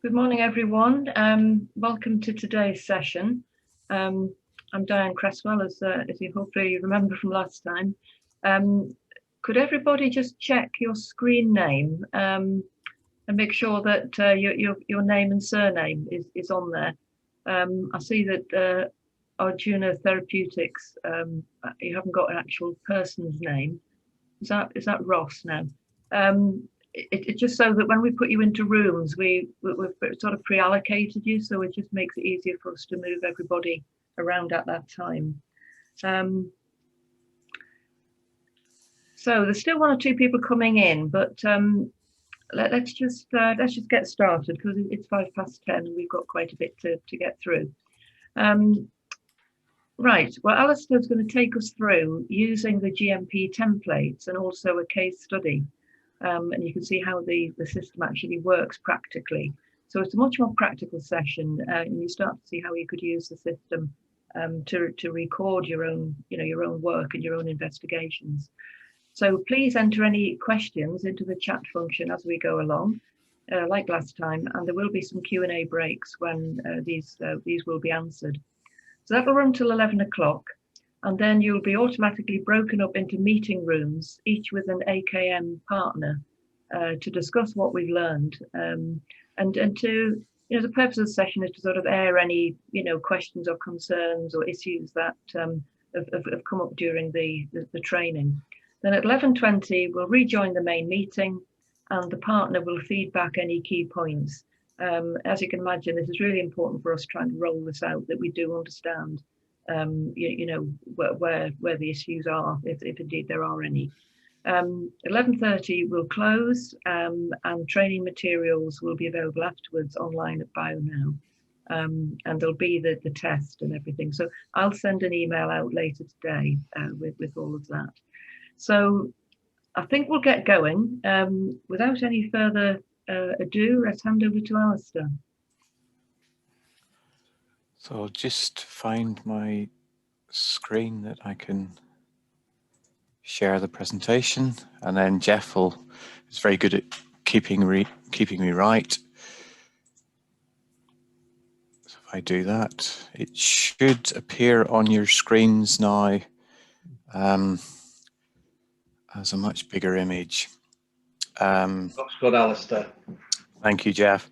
Good morning, everyone. Welcome to today's session. I'm Diane Cresswell, as you hopefully remember from last time. Could everybody just check your screen name and make sure that your name and surname is on there? I see that Arjuna Therapeutics, you haven't got an actual person's name. Is that Ross now? It's just so that when we put you into rooms, we've sort of pre-allocated you, so it just makes it easier for us to move everybody around at that time. So there's still one or two people coming in, but let's just get started, because it's 10:05 and we've got quite a bit to get through. Right, well, Alistair's going to take us through using the GMP templates and also a case study. And you can see how the system actually works practically. So it's a much more practical session, and you start to see how you could use the system to record your own work and your own investigations. So please enter any questions into the chat function as we go along, like last time, and there will be some Q&A breaks when these will be answered. So that will run till 11 o'clock. And then you'll be automatically broken up into meeting rooms, each with an AKM partner, to discuss what we've learned. And to, the purpose of the session is to sort of air any, questions or concerns or issues that have come up during the training. Then at 11:20, we'll rejoin the main meeting, and the partner will feed back any key points. As you can imagine, this is really important for us trying to roll this out, that we do understand where the issues are, if indeed there are any. 11:30 will close, and training materials will be available afterwards online at BioNow, and there'll be the test and everything. So I'll send an email out later today with all of that. So I think we'll get going. Without any further ado, let's hand over to Alistair. So I'll just find my screen that I can share the presentation, and then Jeff is very good at keeping me right. So if I do that, it should appear on your screens now as a much bigger image. Looks good, Alistair. Thank you, Jeff.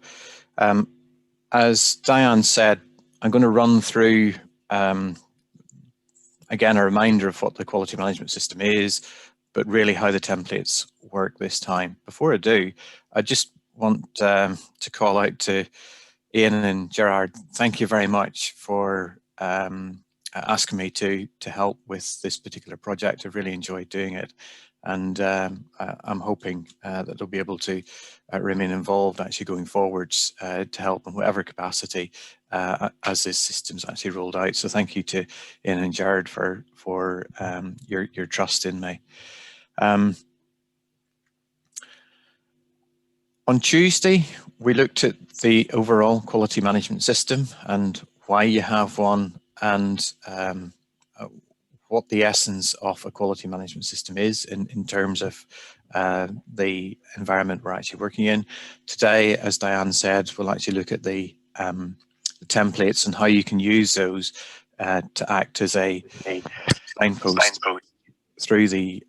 As Diane said, I'm going to run through again a reminder of what the quality management system is, but really how the templates work this time. Before I do, I just want to call out to Ian and Gerard. Thank you very much for asking me to help with this particular project. I've really enjoyed doing it, and I'm hoping that they'll be able to remain involved actually going forwards to help in whatever capacity as this system's actually rolled out. So thank you to Ian and Jared for your trust in me. On Tuesday, we looked at the overall quality management system and why you have one, and what the essence of a quality management system is in terms of the environment we're actually working in. Today, as Diane said, we'll actually look at the templates and how you can use those to act as a signpost through the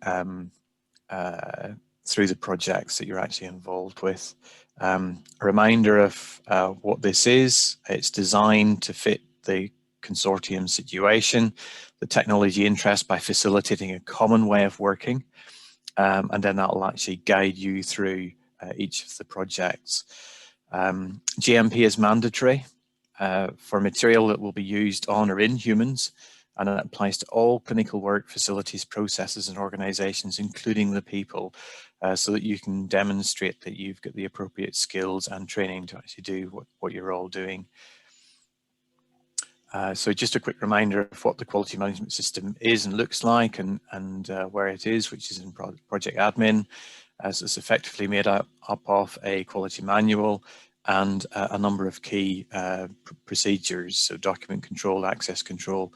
projects that you're actually involved with. A reminder of what this is: it's designed to fit the consortium situation, the technology interest, by facilitating a common way of working, and then that will actually guide you through each of the projects. GMP is mandatory for material that will be used on or in humans, and it applies to all clinical work, facilities, processes and organizations, including the people, so that you can demonstrate that you've got the appropriate skills and training to actually do what you're all doing. So just a quick reminder of what the quality management system is and looks like, and where it is, which is in project admin, as it's effectively made up of a quality manual and a number of key procedures, so document control, access control,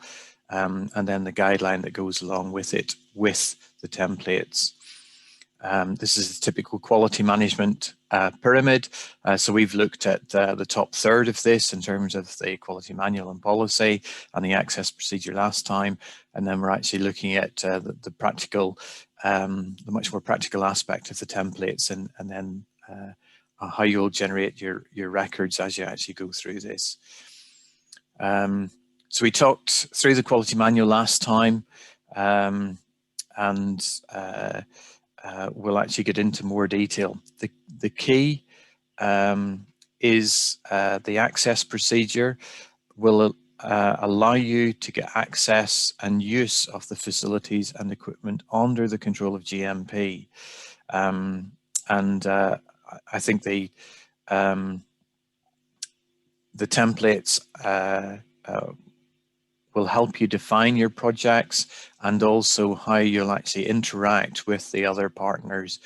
and then the guideline that goes along with it, with the templates. This is a typical quality management pyramid. So we've looked at the top third of this in terms of the quality manual and policy and the access procedure last time. And then we're actually looking at the practical, the much more practical aspect of the templates, and then how you'll generate your records as you actually go through this. So we talked through the quality manual last time, and we'll actually get into more detail. The key is the access procedure will allow you to get access and use of the facilities and equipment under the control of GMP. I think the templates will help you define your projects and also how you'll actually interact with the other partners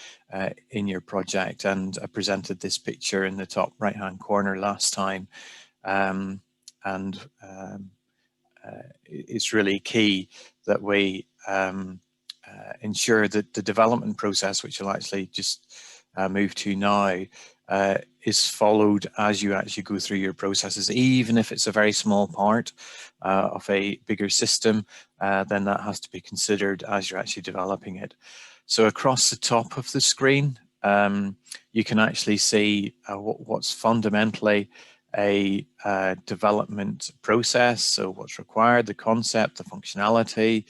in your project. And I presented this picture in the top right hand corner last time, it's really key that we ensure that the development process, which you'll actually just move to now, is followed as you actually go through your processes. Even if it's a very small part of a bigger system, then that has to be considered as you're actually developing it. So across the top of the screen, you can actually see what's fundamentally a development process. So what's required, the concept, the functionality,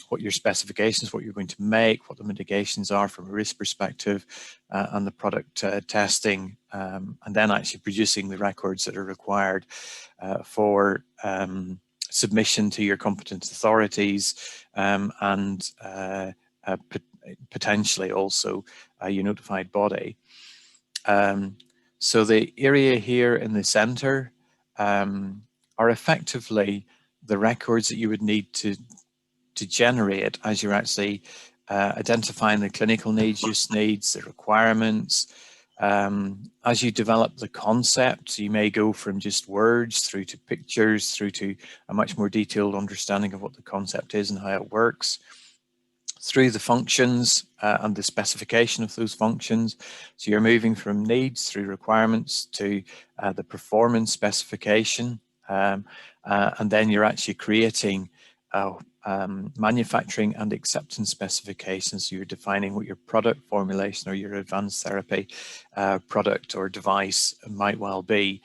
what your specifications, what you're going to make, what the mitigations are from a risk perspective, and the product testing, and then actually producing the records that are required for submission to your competent authorities, and potentially also your notified body. So the area here in the center are effectively the records that you would need to generate as you're actually identifying the clinical needs, use needs, the requirements. As you develop the concept, you may go from just words through to pictures, through to a much more detailed understanding of what the concept is and how it works, through the functions and the specification of those functions. So you're moving from needs through requirements to the performance specification, and then you're actually creating manufacturing and acceptance specifications. So you're defining what your product formulation or your advanced therapy product or device might well be.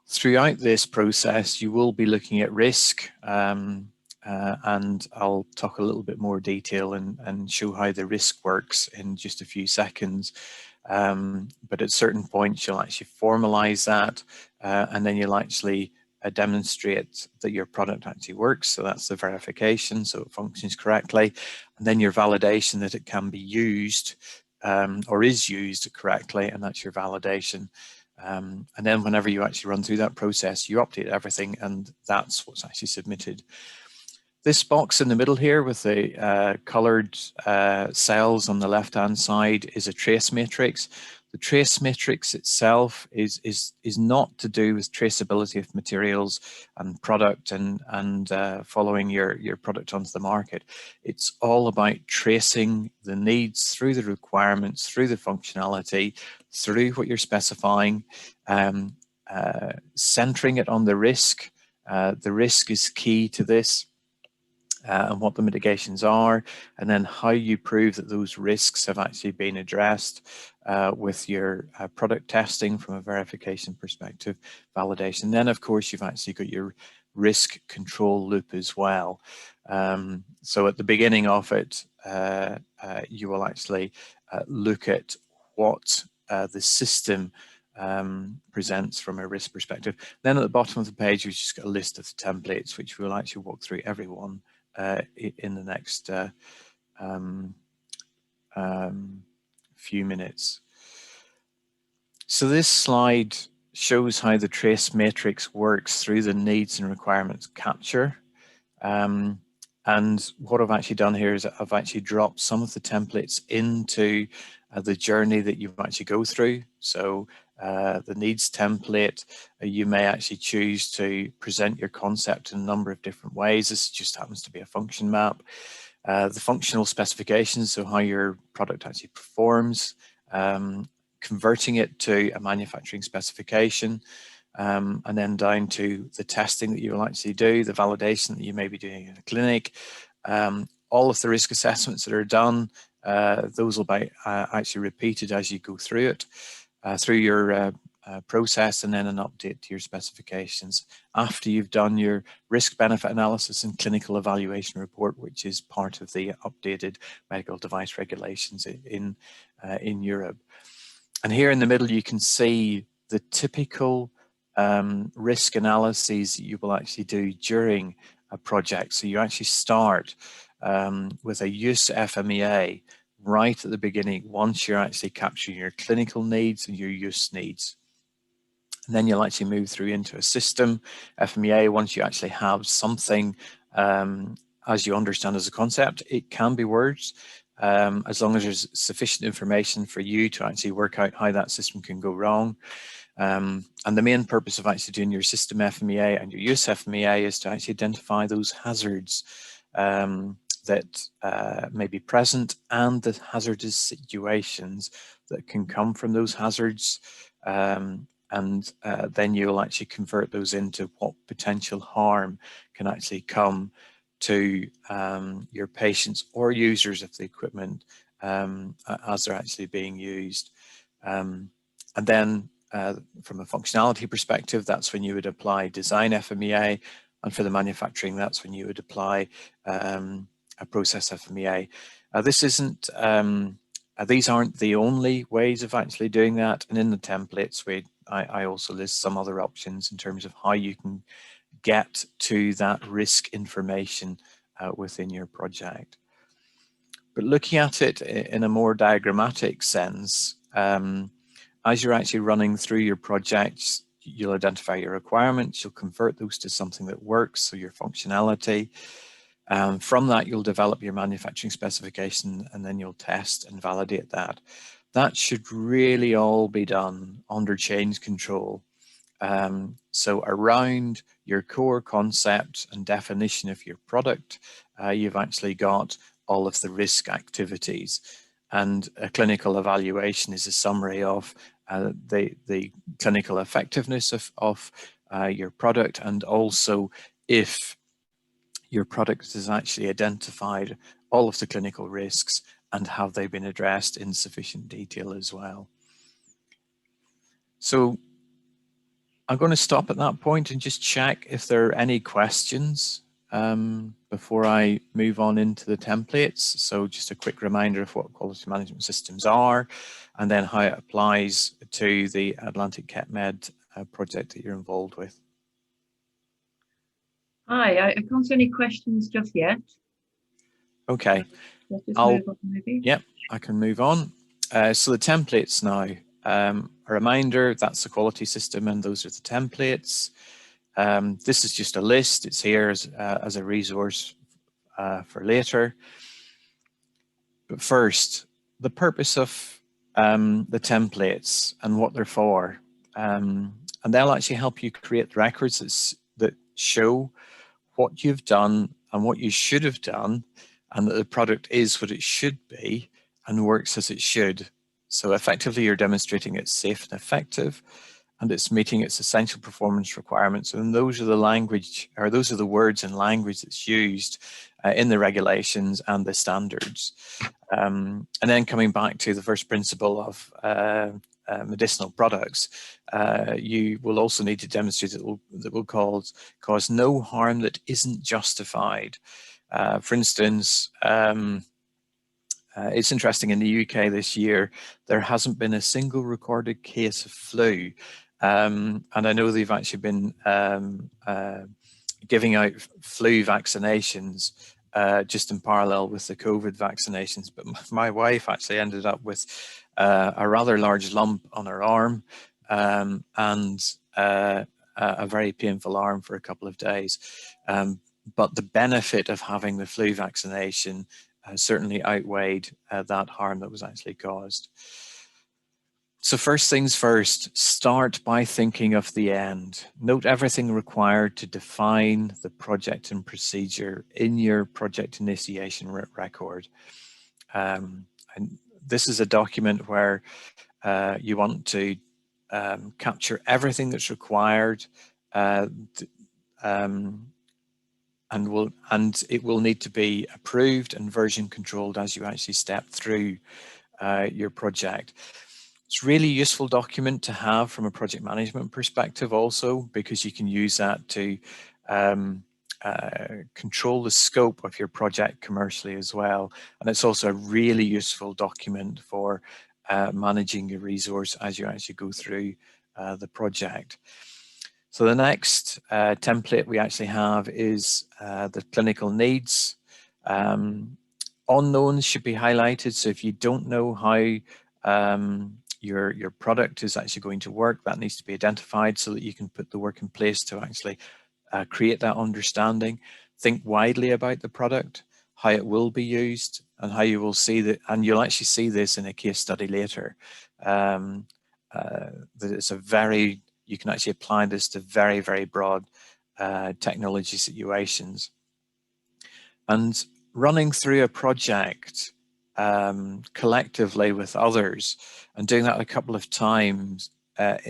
Throughout this process, you will be looking at risk, and I'll talk a little bit more detail and show how the risk works in just a few seconds. But at certain points, you'll actually formalize that, and then you'll actually demonstrate that your product actually works. So that's the verification, so it functions correctly. And then your validation that it can be used or is used correctly, and that's your validation. And then whenever you actually run through that process, you update everything, and that's what's actually submitted. This box in the middle here with the colored cells on the left-hand side is a trace matrix. The trace matrix itself is not to do with traceability of materials and product and following your product onto the market. It's all about tracing the needs through the requirements, through the functionality, through what you're specifying, centering it on the risk. The risk is key to this. And what the mitigations are, and then how you prove that those risks have actually been addressed with your product testing from a verification perspective, validation. Then, of course, you've actually got your risk control loop as well. So at the beginning of it, you will actually look at what the system presents from a risk perspective. Then at the bottom of the page, we've just got a list of the templates, which we'll actually walk through every one in the next few minutes. So this slide shows how the trace matrix works through the needs and requirements capture. And what I've actually done here is I've actually dropped some of the templates into the journey that you actually go through. So the needs template, you may actually choose to present your concept in a number of different ways. This just happens to be a function map. the functional specifications, so how your product actually performs, converting it to a manufacturing specification, and then down to the testing that you will actually do, the validation that you may be doing in a clinic, all of the risk assessments that are done, those will be actually repeated as you go through it, through your process, and then an update to your specifications after you've done your risk benefit analysis and clinical evaluation report, which is part of the updated medical device regulations in Europe. And here in the middle, you can see the typical risk analyses that you will actually do during a project. So you actually start with a use FMEA right at the beginning, once you're actually capturing your clinical needs and your use needs. And then you'll actually move through into a system FMEA once you actually have something as you understand as a concept. It can be words, as long as there's sufficient information for you to actually work out how that system can go wrong. And the main purpose of actually doing your system FMEA and your use FMEA is to actually identify those hazards that may be present, and the hazardous situations that can come from those hazards. And then you'll actually convert those into what potential harm can actually come to your patients or users of the equipment as they're actually being used. And then from a functionality perspective, that's when you would apply design FMEA, and for the manufacturing, that's when you would apply a process FMEA. This isn't these aren't the only ways of actually doing that, and in the templates I also list some other options in terms of how you can get to that risk information within your project. But looking at it in a more diagrammatic sense, as you're actually running through your projects, you'll identify your requirements, you'll convert those to something that works, so your functionality. From that, you'll develop your manufacturing specification, and then you'll test and validate that. That should really all be done under change control. So around your core concept and definition of your product, you've actually got all of the risk activities. And a clinical evaluation is a summary of the clinical effectiveness of your product, and also if your product has actually identified all of the clinical risks and have they been addressed in sufficient detail as well. So I'm going to stop at that point and just check if there are any questions before I move on into the templates. So just a quick reminder of what quality management systems are, and then how it applies to the Atlantic KET Med project that you're involved with. Hi, I can't see any questions just yet. Okay. Let's just move on, maybe. Yep, I can move on. So the templates now. A reminder, that's the quality system, and those are the templates. This is just a list. It's here as a resource for later. But first, the purpose of the templates and what they're for. And they'll actually help you create records that show what you've done and what you should have done, and that the product is what it should be and works as it should. So effectively, you're demonstrating it's safe and effective, and it's meeting its essential performance requirements. And those are the language, or those are the words and language that's used in the regulations and the standards. And then coming back to the first principle of medicinal products, you will also need to demonstrate that will cause no harm that isn't justified. For instance, it's interesting, in the UK this year, there hasn't been a single recorded case of flu. And I know they've actually been giving out flu vaccinations just in parallel with the COVID vaccinations. But my wife actually ended up with a rather large lump on her arm and a very painful arm for a couple of days. But the benefit of having the flu vaccination certainly outweighed that harm that was actually caused. So first things first, start by thinking of the end. Note everything required to define the project and procedure in your project initiation record. And this is a document where you want to capture everything that's required, and it will need to be approved and version controlled as you actually step through your project. It's a really useful document to have from a project management perspective also, because you can use that to control the scope of your project commercially as well. And it's also a really useful document for managing your resource as you actually go through the project. So the next template we actually have is the clinical needs. Unknowns should be highlighted. So if you don't know how your product is actually going to work, that needs to be identified so that you can put the work in place to actually create that understanding. Think widely about the product, how it will be used, and how you will see that, and you'll actually see this in a case study later. That it's you can actually apply this to very, very broad technology situations. And running through a project collectively with others, and doing that a couple of times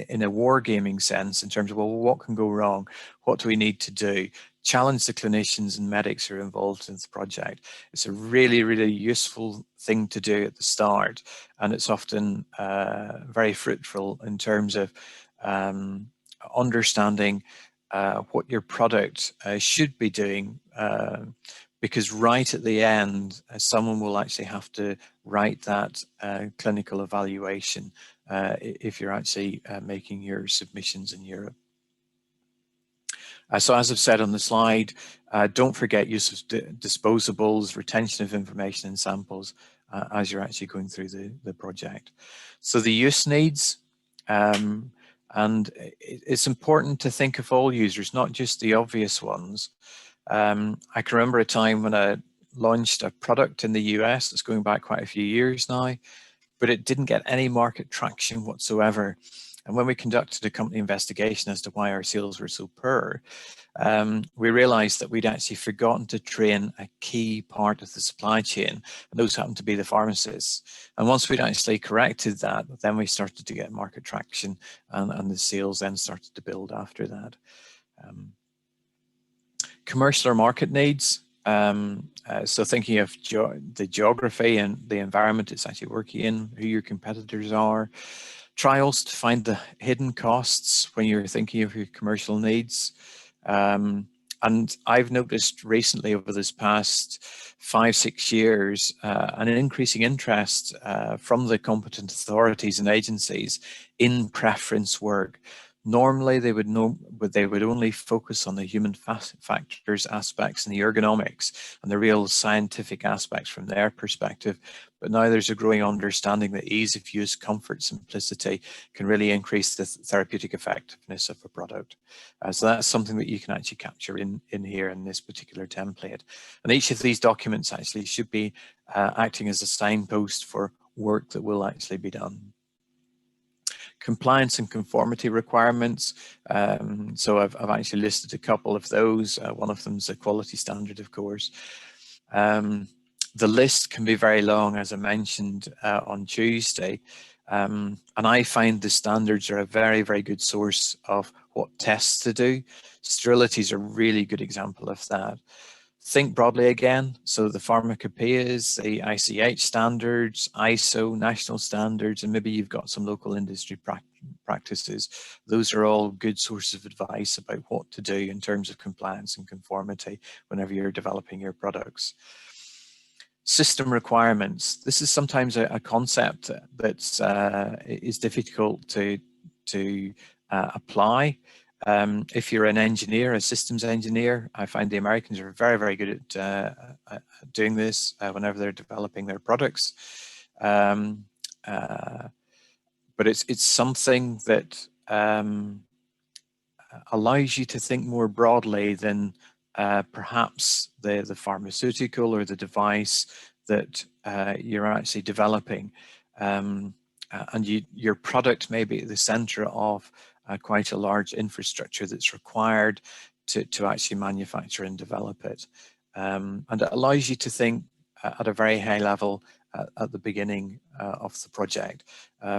in a wargaming sense, in terms of, well, what can go wrong? What do we need to do? Challenge the clinicians and medics who are involved in the project. It's a really, really useful thing to do at the start, and it's often very fruitful in terms of understanding what your product should be doing, because right at the end, someone will actually have to write that clinical evaluation if you're actually making your submissions in Europe. So as I've said on the slide, don't forget use of disposables, retention of information and samples as you're actually going through the project. So the use needs, and it's important to think of all users, not just the obvious ones. I can remember a time when I launched a product in the US, it's going back quite a few years now, but it didn't get any market traction whatsoever. And when we conducted a company investigation as to why our sales were so poor, we realized that we'd actually forgotten to train a key part of the supply chain, and those happened to be the pharmacists. And once we'd actually corrected that, then we started to get market traction, and the sales then started to build after that. Commercial or market needs. So thinking of the geography and the environment it's actually working in, who your competitors are. Try also to find the hidden costs when you're thinking of your commercial needs. And I've noticed recently over this past 5-6 years an increasing interest from the competent authorities and agencies in preference work. Normally, they would only focus on the human factors aspects and the ergonomics and the real scientific aspects from their perspective. But now there's a growing understanding that ease of use, comfort, simplicity can really increase the therapeutic effectiveness of a product. So that's something that you can actually capture in here in this particular template. And each of these documents actually should be acting as a signpost for work that will actually be done. Compliance and conformity requirements. So I've actually listed a couple of those. One of them is a quality standard, of course. The list can be very long, as I mentioned on Tuesday. And I find the standards are a very, very good source of what tests to do. Sterility is a really good example of that. Think broadly again. So the pharmacopoeias, the ICH standards, ISO, national standards, and maybe you've got some local industry practices. Those are all good sources of advice about what to do in terms of compliance and conformity whenever you're developing your products. System requirements. This is sometimes a concept that's is difficult to apply. If you're an engineer, a systems engineer, I find the Americans are very, very good at doing this whenever they're developing their products. But it's something that allows you to think more broadly than perhaps the pharmaceutical or the device that you're actually developing. and your product may be at the center of quite a large infrastructure that's required to actually manufacture and develop it. And it allows you to think at a very high level at the beginning of the project.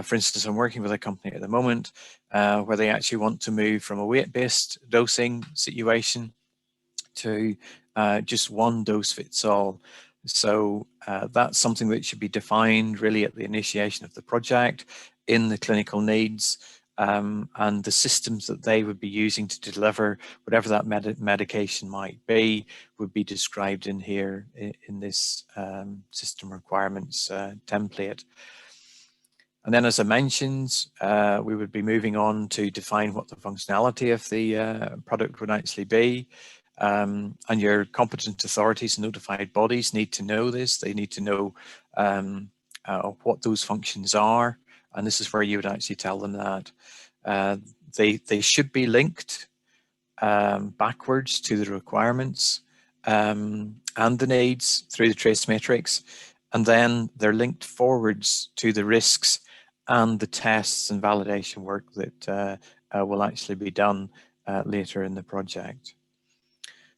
For instance, I'm working with a company at the moment where they actually want to move from a weight-based dosing situation to just one dose fits all. So that's something that should be defined really at the initiation of the project, in the clinical needs, and the systems that they would be using to deliver whatever that medication might be would be described in here in this system requirements template. And then, as I mentioned, we would be moving on to define what the functionality of the product would actually be. And your competent authorities and notified bodies need to know this. They need to know what those functions are. And this is where you would actually tell them that. They should be linked backwards to the requirements and the needs through the trace matrix. And then they're linked forwards to the risks and the tests and validation work that will actually be done later in the project.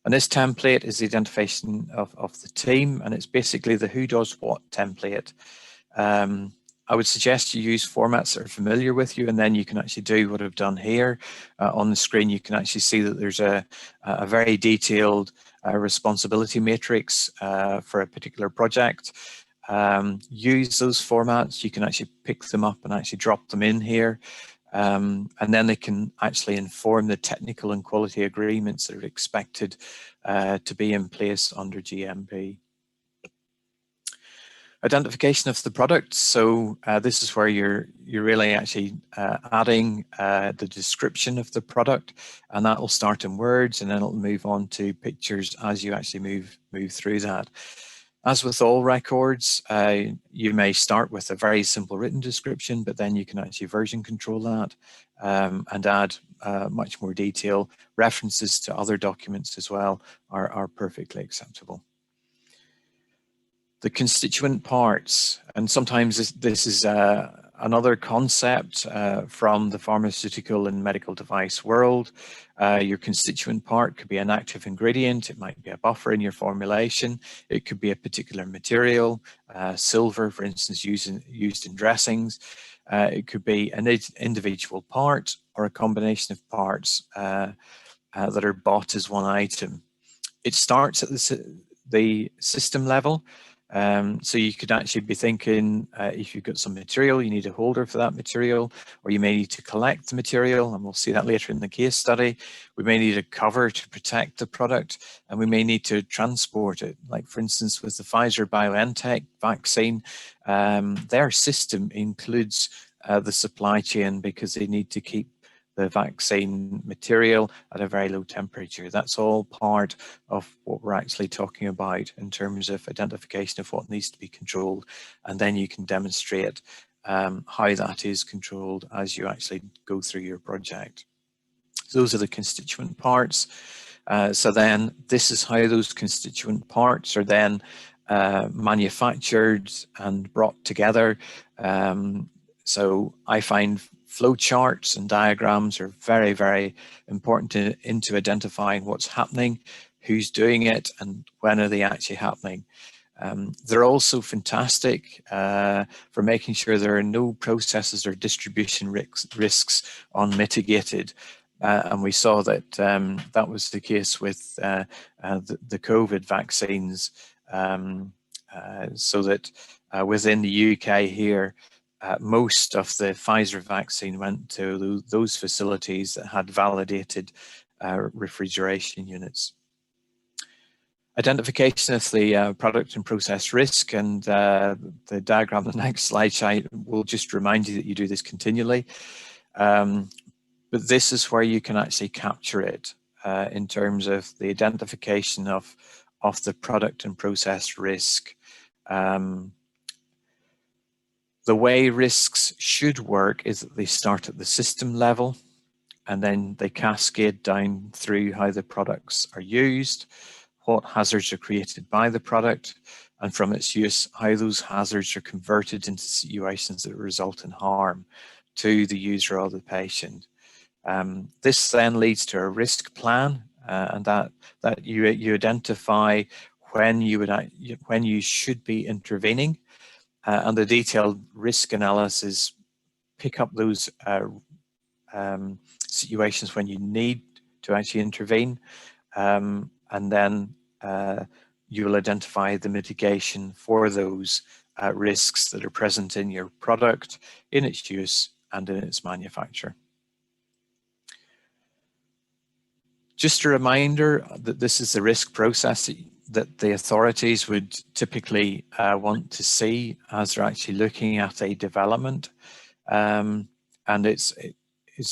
And this template is the identification of the team, and it's basically the who does what template. I would suggest you use formats that are familiar with you, and then you can actually do what I've done here. On the screen, you can actually see that there's a very detailed responsibility matrix for a particular project. Use those formats. You can actually pick them up and actually drop them in here. And then they can actually inform the technical and quality agreements that are expected to be in place under GMP. Identification of the product. So this is where you're really actually adding the description of the product, and that will start in words, and then it'll move on to pictures as you actually move through that. As with all records, you may start with a very simple written description, but then you can actually version control that and add much more detail. References to other documents as well are perfectly acceptable. The constituent parts, and sometimes this is another concept from the pharmaceutical and medical device world. Your constituent part could be an active ingredient. It might be a buffer in your formulation. It could be a particular material, silver, for instance, used in dressings. It could be an individual part or a combination of parts that are bought as one item. It starts at the system level. So you could actually be thinking, if you've got some material, you need a holder for that material, or you may need to collect the material, and we'll see that later in the case study. We may need a cover to protect the product, and we may need to transport it. Like, for instance, with the Pfizer-BioNTech vaccine, their system includes the supply chain because they need to keep the vaccine material at a very low temperature. That's all part of what we're actually talking about in terms of identification of what needs to be controlled. And then you can demonstrate how that is controlled as you actually go through your project. So those are the constituent parts. So then this is how those constituent parts are then manufactured and brought together. So I find flow charts and diagrams are very, very important into identifying what's happening, who's doing it, and when are they actually happening. They're also fantastic for making sure there are no processes or distribution risks unmitigated. And we saw that that was the case with the COVID vaccines, so that within the UK here, most of the Pfizer vaccine went to those facilities that had validated refrigeration units. Identification of the product and process risk, and the diagram, the next slide will just remind you that you do this continually. But this is where you can actually capture it in terms of the identification of the product and process risk. The way risks should work is that they start at the system level, and then they cascade down through how the products are used, what hazards are created by the product, and from its use, how those hazards are converted into situations that result in harm to the user or the patient. This then leads to a risk plan, and that you identify when you should be intervening, and the detailed risk analysis pick up those situations when you need to actually intervene, and then you will identify the mitigation for those risks that are present in your product, in its use, and in its manufacture. Just a reminder that this is the risk process that the authorities would typically want to see as they're actually looking at a development. And it's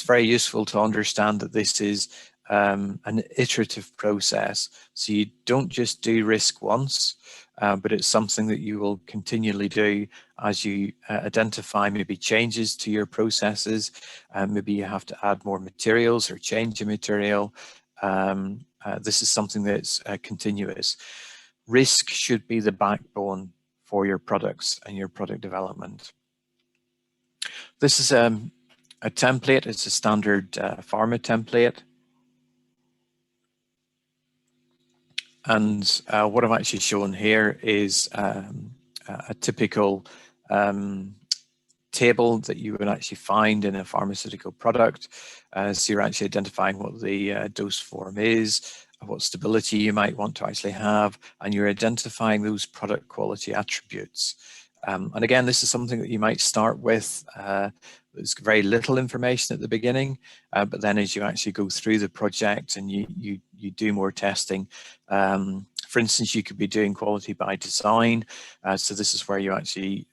very useful to understand that this is an iterative process. So you don't just do risk once, but it's something that you will continually do as you identify maybe changes to your processes. Maybe you have to add more materials or change a material. This is something that's continuous. Risk should be the backbone for your products and your product development. This is a template. It's a standard pharma template. And what I've actually shown here is a typical table that you would actually find in a pharmaceutical product. So you're actually identifying what the dose form is, what stability you might want to actually have, and you're identifying those product quality attributes. And again, this is something that you might start with. There's very little information at the beginning, but then as you actually go through the project and you do more testing, for instance, you could be doing quality by design. So this is where you actually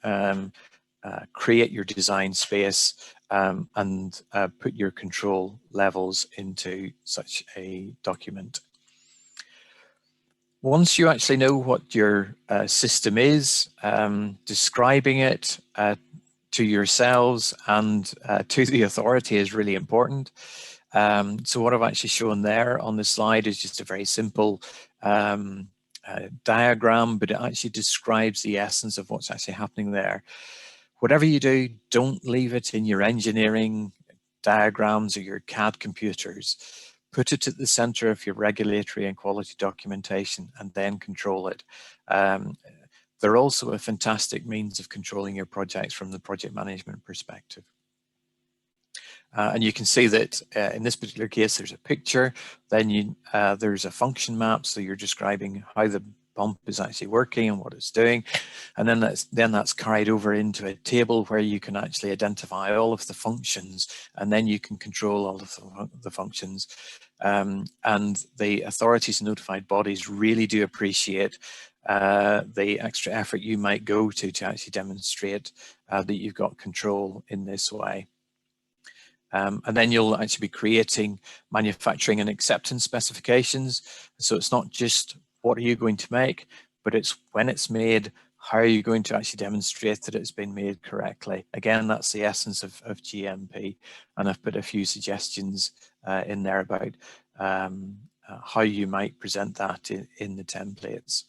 create your design space and put your control levels into such a document. Once you actually know what your system is, describing it to yourselves and to the authority is really important. So what I've actually shown there on the slide is just a very simple diagram, but it actually describes the essence of what's actually happening there. Whatever you do, don't leave it in your engineering diagrams or your CAD computers. Put it at the center of your regulatory and quality documentation and then control it. They're also a fantastic means of controlling your projects from the project management perspective. And you can see that in this particular case, there's a picture, then there's a function map, so you're describing how the pump is actually working and what it's doing, and then that's carried over into a table where you can actually identify all of the functions, and then you can control all of the functions. And the authorities and notified bodies really do appreciate the extra effort you might go to actually demonstrate that you've got control in this way. And then you'll actually be creating manufacturing and acceptance specifications. So it's not just what are you going to make, but it's when it's made, how are you going to actually demonstrate that it's been made correctly? Again, that's the essence of GMP. And I've put a few suggestions in there about how you might present that in the templates.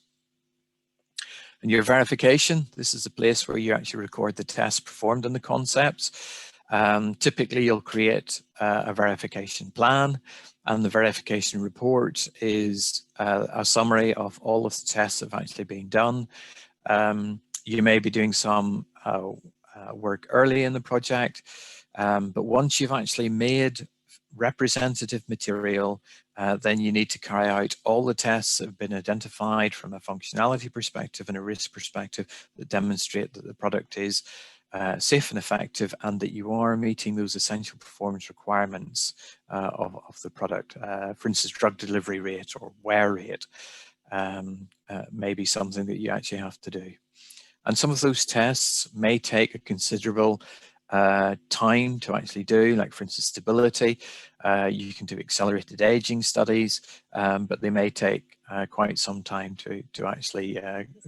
And your verification, this is the place where you actually record the tests performed on the concepts. Typically, you'll create a verification plan, and the verification report is a summary of all of the tests that have actually been done. You may be doing some work early in the project, but once you've actually made representative material, then you need to carry out all the tests that have been identified from a functionality perspective and a risk perspective that demonstrate that the product is safe and effective, and that you are meeting those essential performance requirements of the product. For instance, drug delivery rate or wear rate may be something that you actually have to do. And some of those tests may take a considerable time to actually do, like for instance, stability. You can do accelerated aging studies, but they may take quite some time to actually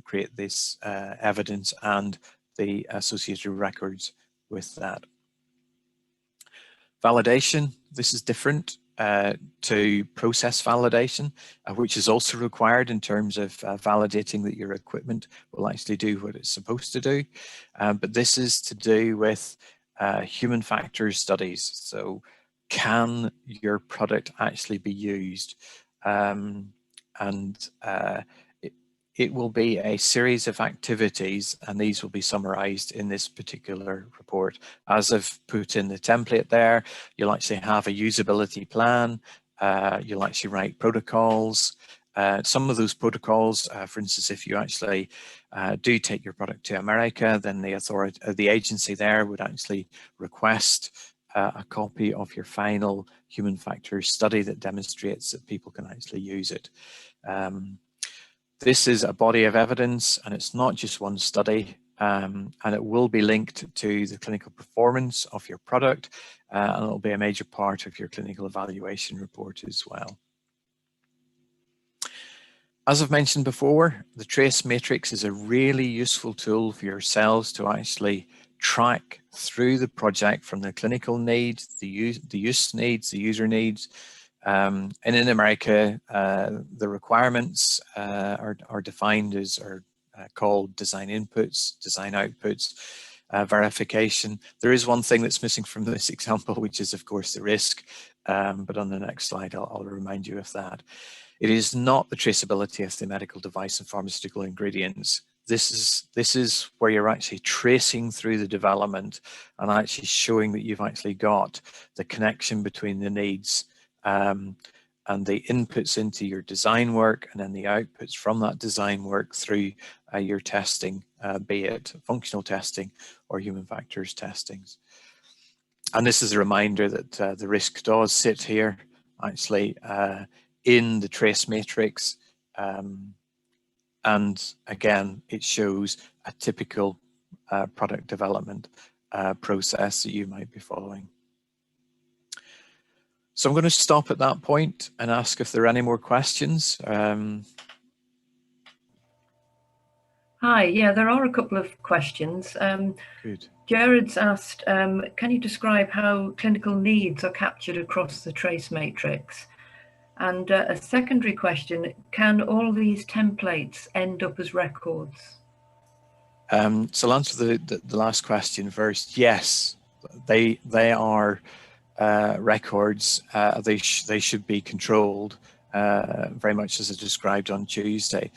create this evidence and the associated records with that. Validation, this is different. to process validation, which is also required in terms of validating that your equipment will actually do what it's supposed to do. But this is to do with human factors studies. So can your product actually be used? It will be a series of activities, and these will be summarized in this particular report. As I've put in the template there, you'll actually have a usability plan. You'll actually write protocols. Some of those protocols, for instance, if you actually do take your product to America, then the agency there would actually request a copy of your final human factors study that demonstrates that people can actually use it. This is a body of evidence, and it's not just one study, and it will be linked to the clinical performance of your product, and it'll be a major part of your clinical evaluation report as well. As I've mentioned before, the trace matrix is a really useful tool for yourselves to actually track through the project from the clinical needs, the use needs, the user needs. And in America, the requirements are defined as, called design inputs, design outputs, verification. There is one thing that's missing from this example, which is of course the risk, but on the next slide I'll remind you of that. It is not the traceability of the medical device and pharmaceutical ingredients. This is where you're actually tracing through the development and actually showing that you've actually got the connection between the needs and the inputs into your design work, and then the outputs from that design work through your testing, be it functional testing or human factors testings. And this is a reminder that the risk does sit here actually in the trace matrix, and again it shows a typical product development process that you might be following. So I'm going to stop at that point and ask if there are any more questions. Hi, yeah, there are a couple of questions. Good. Jared's asked, can you describe how clinical needs are captured across the trace matrix? And a secondary question, can all these templates end up as records? So I'll answer the last question first. Yes, they are records. They should be controlled very much as I described on Tuesday,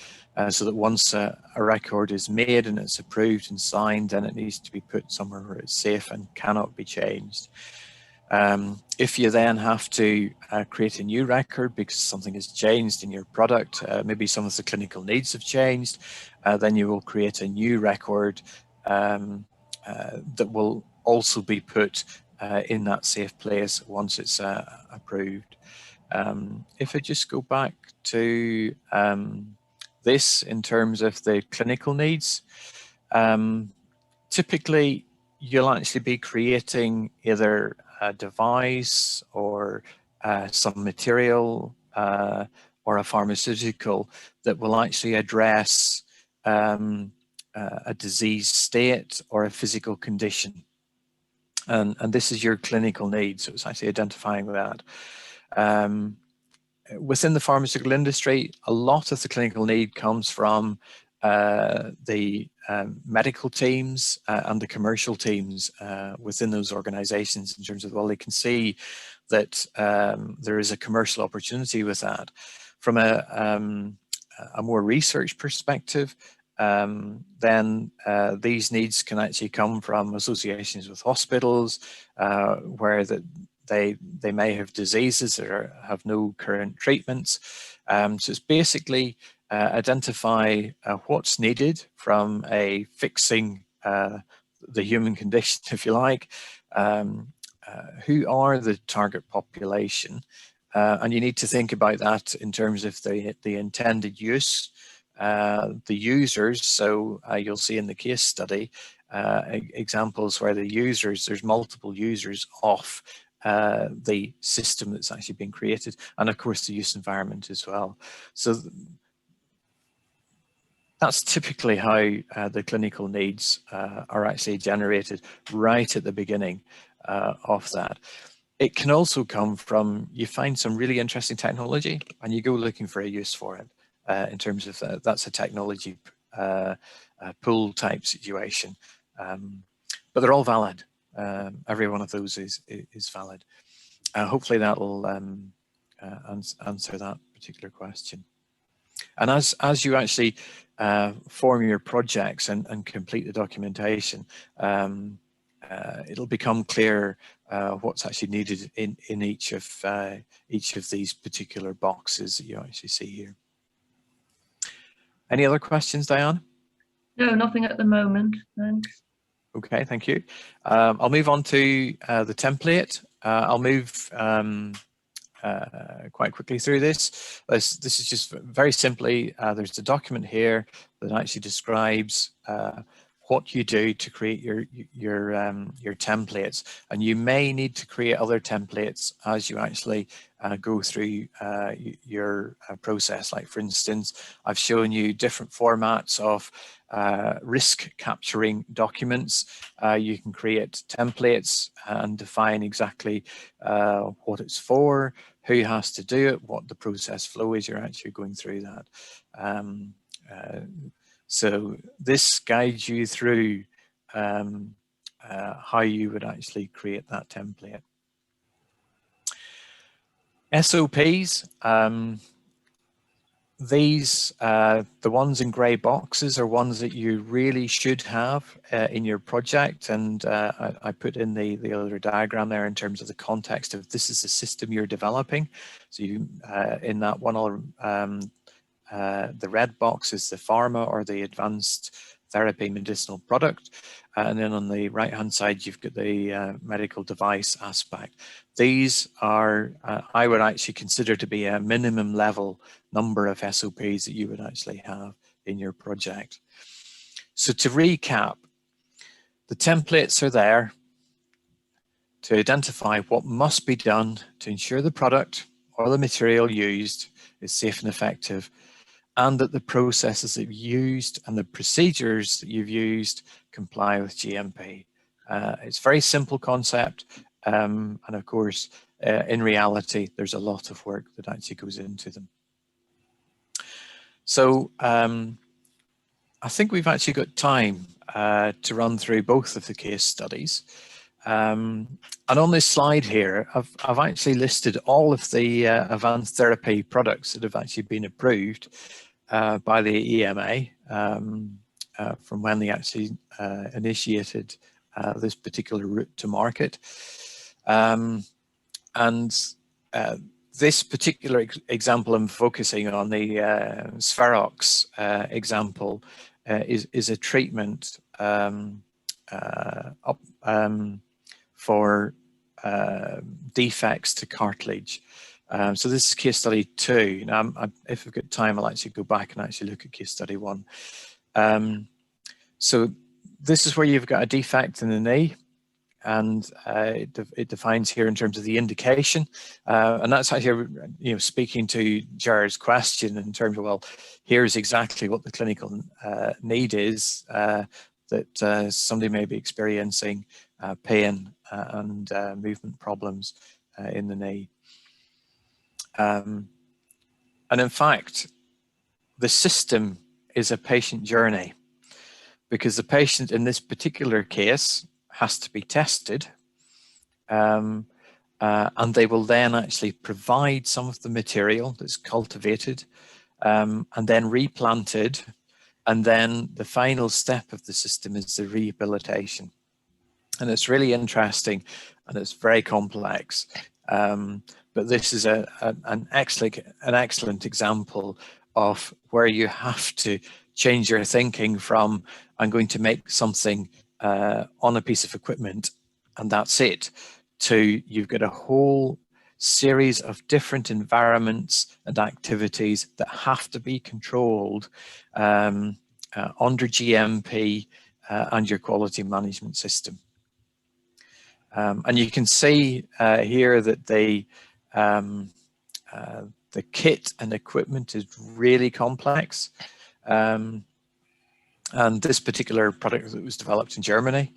so that once a record is made and it's approved and signed, then it needs to be put somewhere where it's safe and cannot be changed. If you then have to create a new record because something has changed in your product, maybe some of the clinical needs have changed, then you will create a new record that will also be put in that safe place once it's approved. If I just go back to this in terms of the clinical needs, typically you'll actually be creating either a device or some material or a pharmaceutical that will actually address a disease state or a physical condition. And this is your clinical need, so it's actually identifying that. Within the pharmaceutical industry, a lot of the clinical need comes from the medical teams and the commercial teams within those organizations, in terms of, well, they can see that there is a commercial opportunity with that. From a more research perspective, then these needs can actually come from associations with hospitals where they may have diseases that have no current treatments. So it's basically identify what's needed from a fixing the human condition, if you like. Who are the target population? And you need to think about that in terms of the intended use, the users. So you'll see in the case study examples where there's multiple users of the system that's actually been created, and of course the use environment as well. So that's typically how the clinical needs are actually generated right at the beginning of that. it can also come from, you find some really interesting technology and you go looking for a use for it, in terms of that's a technology pool type situation. But they're all valid. Every one of those is valid. Hopefully that will answer that particular question. And as you actually form your projects and complete the documentation, it'll become clear what's actually needed in each of these particular boxes that you actually see here. Any other questions, Diane? No, nothing at the moment, thanks. Okay, thank you. I'll move on to the template. I'll move quite quickly through this. This is just very simply, there's a document here that actually describes what you do to create your templates, and you may need to create other templates as you actually go through your process. Like for instance, I've shown you different formats of risk capturing documents. You can create templates and define exactly what it's for, who has to do it, what the process flow is. You're actually going through that. So this guides you through how you would actually create that template. SOPs, these, the ones in grey boxes are ones that you really should have in your project, and I put in the other diagram there in terms of the context of this is the system you're developing. So you, in that one other, the red box is the pharma or the advanced therapy medicinal product, and then on the right hand side you've got the medical device aspect. These are I would actually consider to be a minimum level number of SOPs that you would actually have in your project. So to recap, the templates are there to identify what must be done to ensure the product or the material used is safe and effective, and that the processes that you've used and the procedures that you've used comply with GMP. It's a very simple concept, and of course, in reality, there's a lot of work that actually goes into them. So I think we've actually got time to run through both of the case studies. And on this slide here, I've actually listed all of the advanced therapy products that have actually been approved by the EMA from when they actually initiated this particular route to market. This particular example I'm focusing on, the Spherox example, is a treatment for defects to cartilage. So this is case study 2. Now, if we've got time, I'll actually go back and actually look at case study 1. So this is where you've got a defect in the knee, and it defines here in terms of the indication, and that's actually, you know, speaking to Jared's question in terms of, well, here's exactly what the clinical need is, that somebody may be experiencing pain and movement problems in the knee. And in fact, the system is a patient journey, because the patient in this particular case has to be tested, and they will then actually provide some of the material that's cultivated and then replanted, and then the final step of the system is the rehabilitation. And it's really interesting and it's very complex, but this is an excellent example of where you have to change your thinking from, I'm going to make something on a piece of equipment and that's it, to you've got a whole series of different environments and activities that have to be controlled under GMP and your quality management system. And you can see here that the kit and equipment is really complex. And this particular product that was developed in Germany.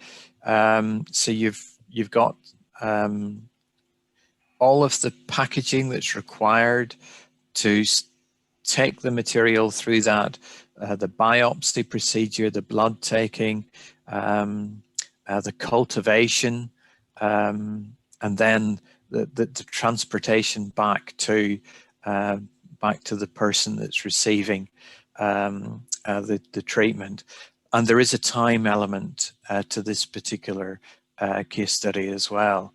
So you've got all of the packaging that's required to take the material through that, the biopsy procedure, the blood taking, the cultivation, and then the transportation back to the person that's receiving the treatment. And there is a time element to this particular case study as well.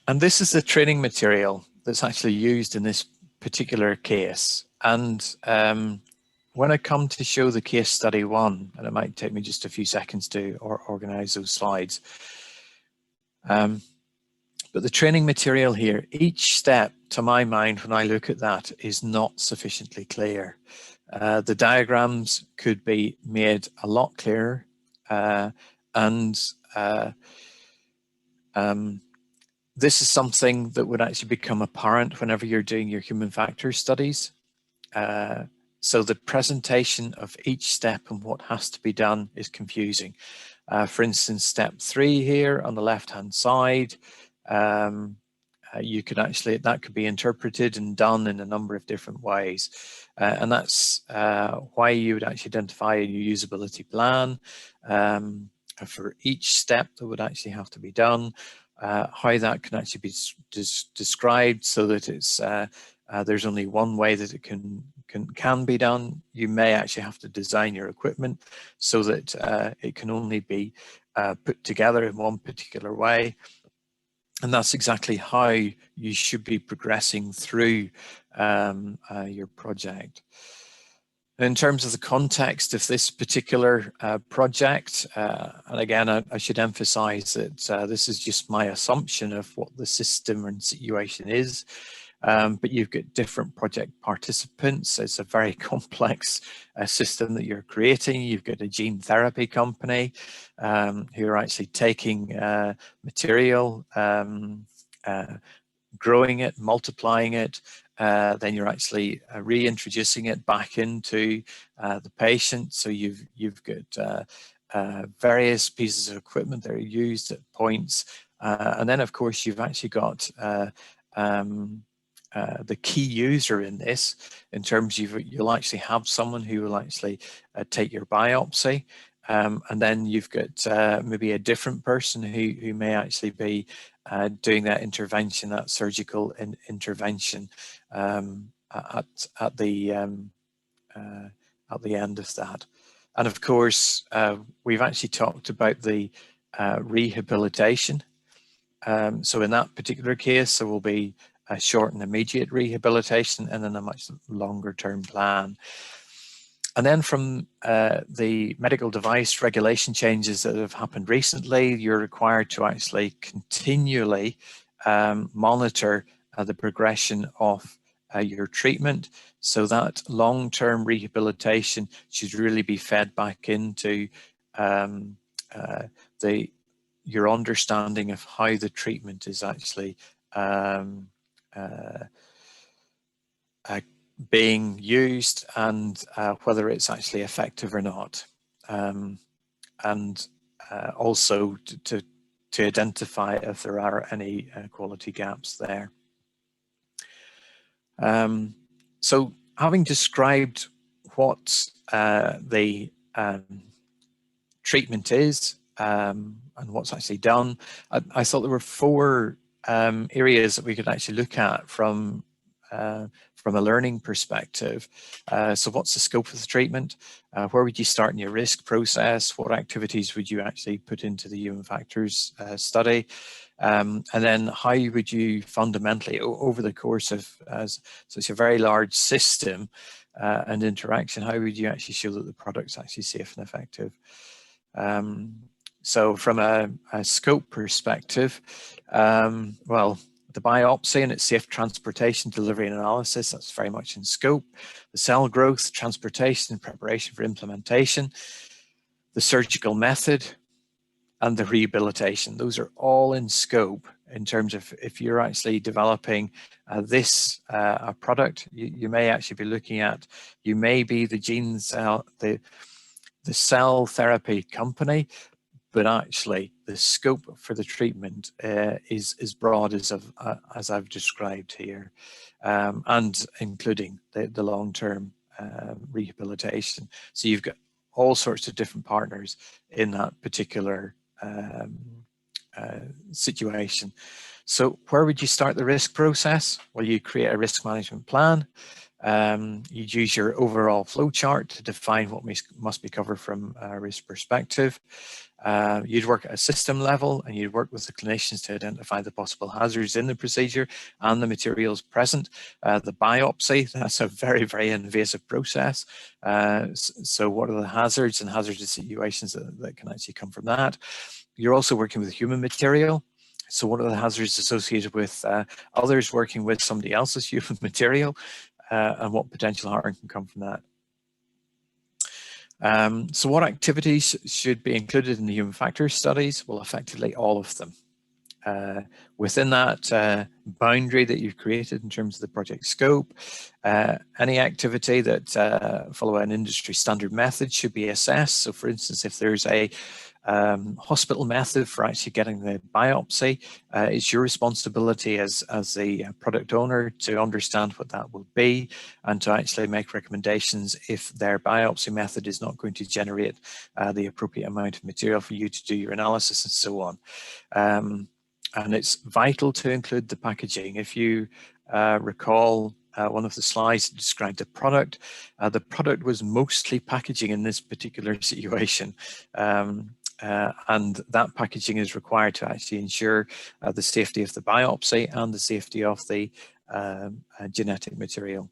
And this is the training material that's actually used in this particular case. And when I come to show the case study one, and it might take me just a few seconds to organize those slides. But the training material here, each step, to my mind, when I look at that, is not sufficiently clear. The diagrams could be made a lot clearer, this is something that would actually become apparent whenever you're doing your human factors studies. So the presentation of each step and what has to be done is confusing. For instance, step 3 here on the left-hand side, you could actually, that could be interpreted and done in a number of different ways. And that's why you would actually identify a new usability plan for each step that would actually have to be done, how that can actually be described so that it's there's only one way that it can be done. You may actually have to design your equipment so that it can only be put together in one particular way. And that's exactly how you should be progressing through your project. In terms of the context of this particular project, and again, I should emphasize that this is just my assumption of what the system and situation is. But you've got different project participants. It's a very complex system that you're creating. You've got a gene therapy company who are actually taking material, growing it, multiplying it, then you're actually reintroducing it back into the patient. So you've got various pieces of equipment that are used at points. And then, of course, you've actually got the key user in this, in terms of you'll actually have someone who will actually take your biopsy, and then you've got maybe a different person who may actually be doing that intervention, that surgical intervention at the end of that. And of course, we've actually talked about the rehabilitation. So in that particular case, there will be a short and immediate rehabilitation, and then a much longer term plan. And then from the medical device regulation changes that have happened recently, you're required to actually continually monitor the progression of your treatment, so that long-term rehabilitation should really be fed back into your understanding of how the treatment is actually being used, and whether it's actually effective or not, and also to identify if there are any quality gaps there. So having described what the treatment is and what's actually done, I thought there were 4 areas that we could actually look at from a learning perspective. So what's the scope of the treatment? Where would you start in your risk process? What activities would you actually put into the human factors study? And then how would you fundamentally, over the course of such a very large system and interaction, how would you actually show that the product's actually safe and effective? So from a scope perspective, well, the biopsy and its safe transportation, delivery and analysis, that's very much in scope. The cell growth, transportation, preparation for implementation, the surgical method, and the rehabilitation. Those are all in scope in terms of if you're actually developing this product, you may actually be looking at, you may be the gene cell, the cell therapy company, but actually the scope for the treatment is as broad as I've described here, and including the long-term rehabilitation. So you've got all sorts of different partners in that particular situation. So where would you start the risk process? Well, you create a risk management plan. You'd use your overall flow chart to define what must be covered from a risk perspective. You'd work at a system level, and you'd work with the clinicians to identify the possible hazards in the procedure and the materials present. The biopsy, that's a very, very invasive process. So what are the hazards and hazardous situations that can actually come from that? You're also working with human material. So what are the hazards associated with others working with somebody else's human material, and what potential harm can come from that? So what activities should be included in the human factors studies? Well, effectively all of them. Within that boundary that you've created in terms of the project scope, any activity that follow an industry standard method should be assessed. So for instance, if there's a hospital method for actually getting the biopsy, it's your responsibility as the product owner to understand what that will be and to actually make recommendations if their biopsy method is not going to generate the appropriate amount of material for you to do your analysis and so on. And it's vital to include the packaging. If you recall one of the slides that described the product was mostly packaging in this particular situation. And that packaging is required to actually ensure the safety of the biopsy and the safety of the genetic material.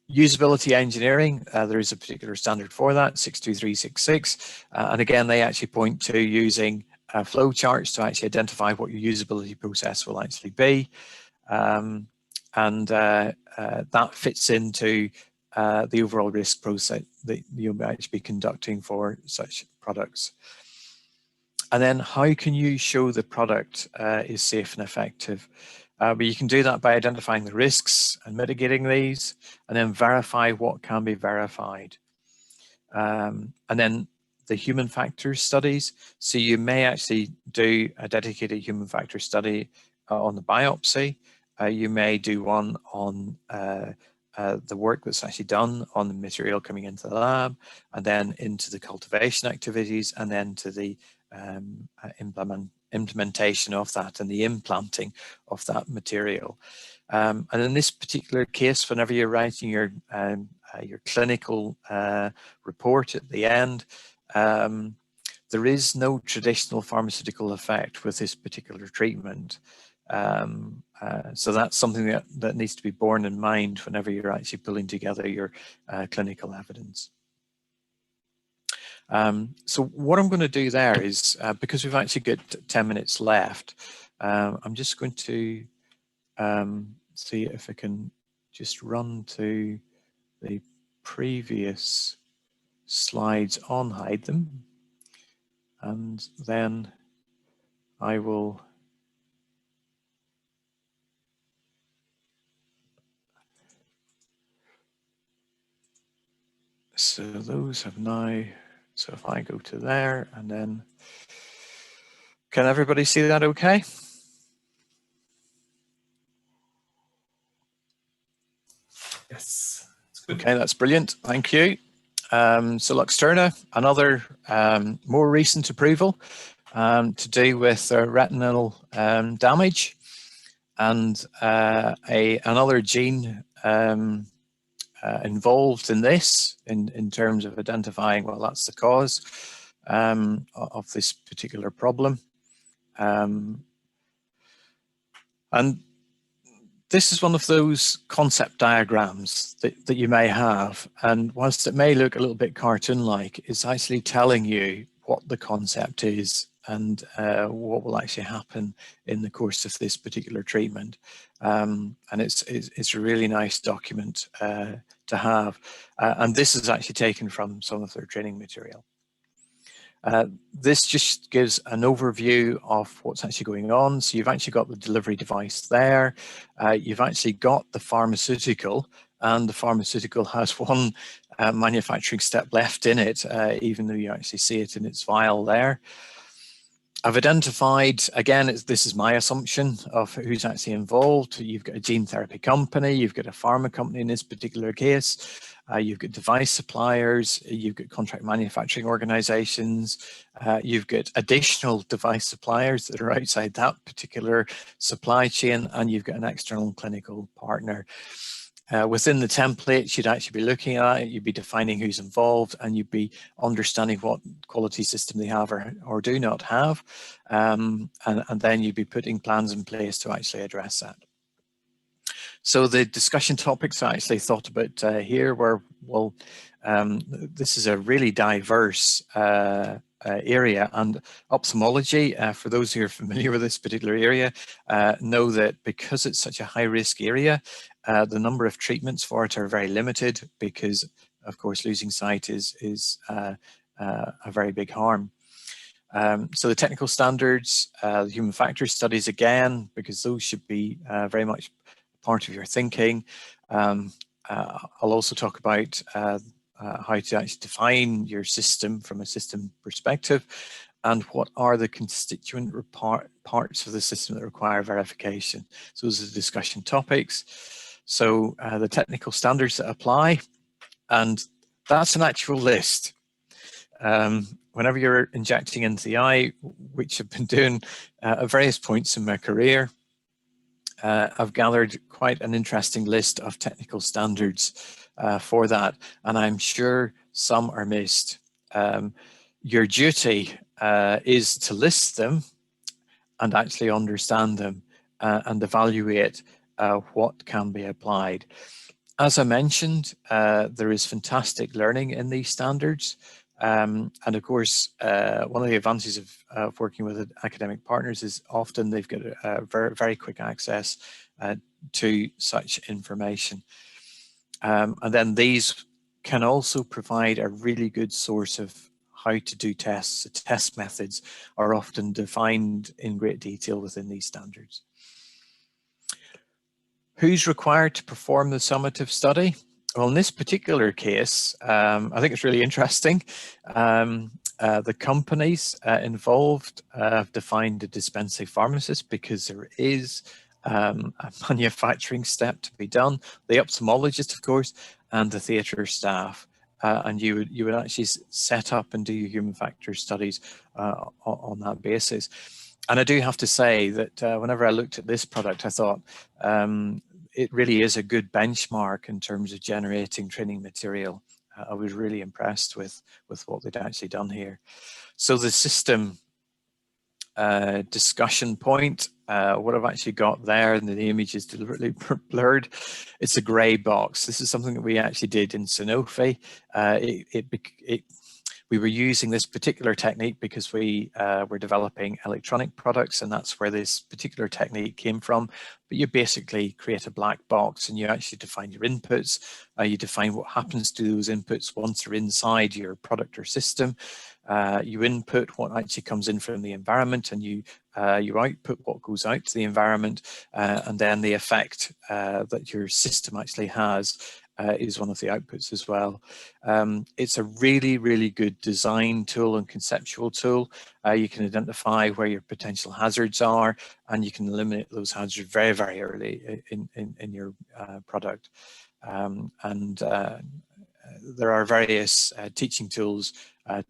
Usability engineering, there is a particular standard for that, 62366, and again they actually point to using flow charts to actually identify what your usability process will actually be, and that fits into the overall risk process that you'll actually be conducting for such products. And then how can you show the product is safe and effective? But you can do that by identifying the risks and mitigating these, and then verify what can be verified. And then the human factors studies. So you may actually do a dedicated human factor study on the biopsy. You may do one on the work that's actually done on the material coming into the lab, and then into the cultivation activities, and then to the implementation of that and the implanting of that material. And in this particular case, whenever you're writing your clinical report at the end, there is no traditional pharmaceutical effect with this particular treatment. So that's something that needs to be borne in mind whenever you're actually pulling together your clinical evidence. So what I'm going to do there is, because we've actually got 10 minutes left, I'm just going to see if I can just run to the previous slides on hide them, and then I will so those have now, so if I go to there, and then can everybody see that okay? Yes. Okay, that's brilliant. Thank you. So Luxturna, another more recent approval to do with retinal damage, and another gene involved in this in terms of identifying, well, that's the cause of this particular problem. And this is one of those concept diagrams that you may have, and whilst it may look a little bit cartoon-like, it's actually telling you what the concept is and what will actually happen in the course of this particular treatment. And it's a really nice document to have. And this is actually taken from some of their training material. This just gives an overview of what's actually going on. So you've actually got the delivery device there. You've actually got the pharmaceutical, and the pharmaceutical has one manufacturing step left in it, even though you actually see it in its vial there. I've identified, again, this is my assumption of who's actually involved. You've got a gene therapy company, you've got a pharma company in this particular case, you've got device suppliers, you've got contract manufacturing organizations, you've got additional device suppliers that are outside that particular supply chain, and you've got an external clinical partner. Within the template, you'd actually be looking at it, you'd be defining who's involved, and you'd be understanding what quality system they have or do not have. And then you'd be putting plans in place to actually address that. So the discussion topics I actually thought about here were, well, this is a really diverse area, and ophthalmology, for those who are familiar with this particular area, know that because it's such a high risk area, the number of treatments for it are very limited because, of course, losing sight is a very big harm. So the technical standards, the human factors studies, again, because those should be very much part of your thinking. I'll also talk about how to actually define your system from a system perspective, and what are the constituent parts of the system that require verification. So those are the discussion topics. So the technical standards that apply, and that's an actual list. Whenever you're injecting into the eye, which I've been doing at various points in my career, I've gathered quite an interesting list of technical standards for that, and I'm sure some are missed. Your duty is to list them and actually understand them and evaluate what can be applied. As I mentioned, there is fantastic learning in these standards. And of course, one of the advantages of working with academic partners is often they've got a very, very quick access to such information. And then these can also provide a really good source of how to do tests. The test methods are often defined in great detail within these standards. Who's required to perform the summative study? Well, in this particular case, I think it's really interesting. The companies involved have defined a dispensing pharmacist because there is a manufacturing step to be done. The ophthalmologist, of course, and the theatre staff. And you would actually set up and do your human factors studies on that basis. And I do have to say that whenever I looked at this product, I thought it really is a good benchmark in terms of generating training material. I was really impressed with what they'd actually done here. So the system discussion point, what I've actually got there, and the image is deliberately blurred, it's a grey box. This is something that we actually did in Sanofi. We were using this particular technique because we were developing electronic products, and that's where this particular technique came from. But you basically create a black box and you actually define your inputs. You define what happens to those inputs once they're inside your product or system. You input what actually comes in from the environment, and you output what goes out to the environment, and then the effect that your system actually has is one of the outputs as well. It's a really, really good design tool and conceptual tool. You can identify where your potential hazards are, and you can eliminate those hazards very, very early in your product. There are various teaching tools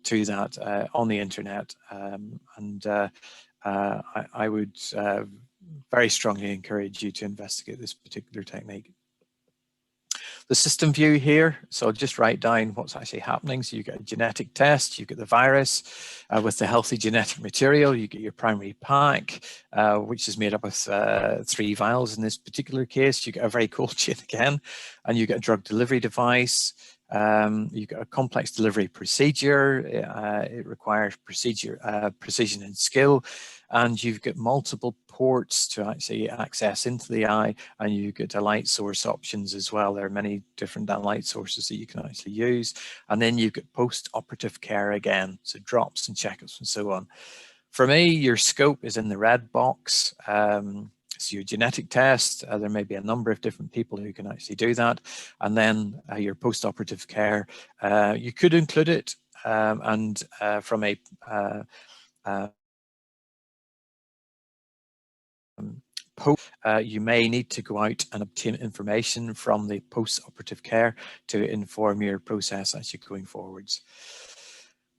to that on the internet, I would very strongly encourage you to investigate this particular technique. The system view here, so I'll just write down what's actually happening. So you get a genetic test, you get the virus with the healthy genetic material, you get your primary pack, which is made up of 3 vials in this particular case. You get a very cold chain again, and you get a drug delivery device. You've got a complex delivery procedure. It requires precision and skill, and you've got multiple ports to actually access into the eye, and you get a light source options as well. There are many different light sources that you can actually use, and then you've got post-operative care again, so drops and checkups and so on. For me, your scope is in the red box. So your genetic test, there may be a number of different people who can actually do that. And then your post-operative care, you could include it, and from a you may need to go out and obtain information from the post-operative care to inform your process as you're going forwards.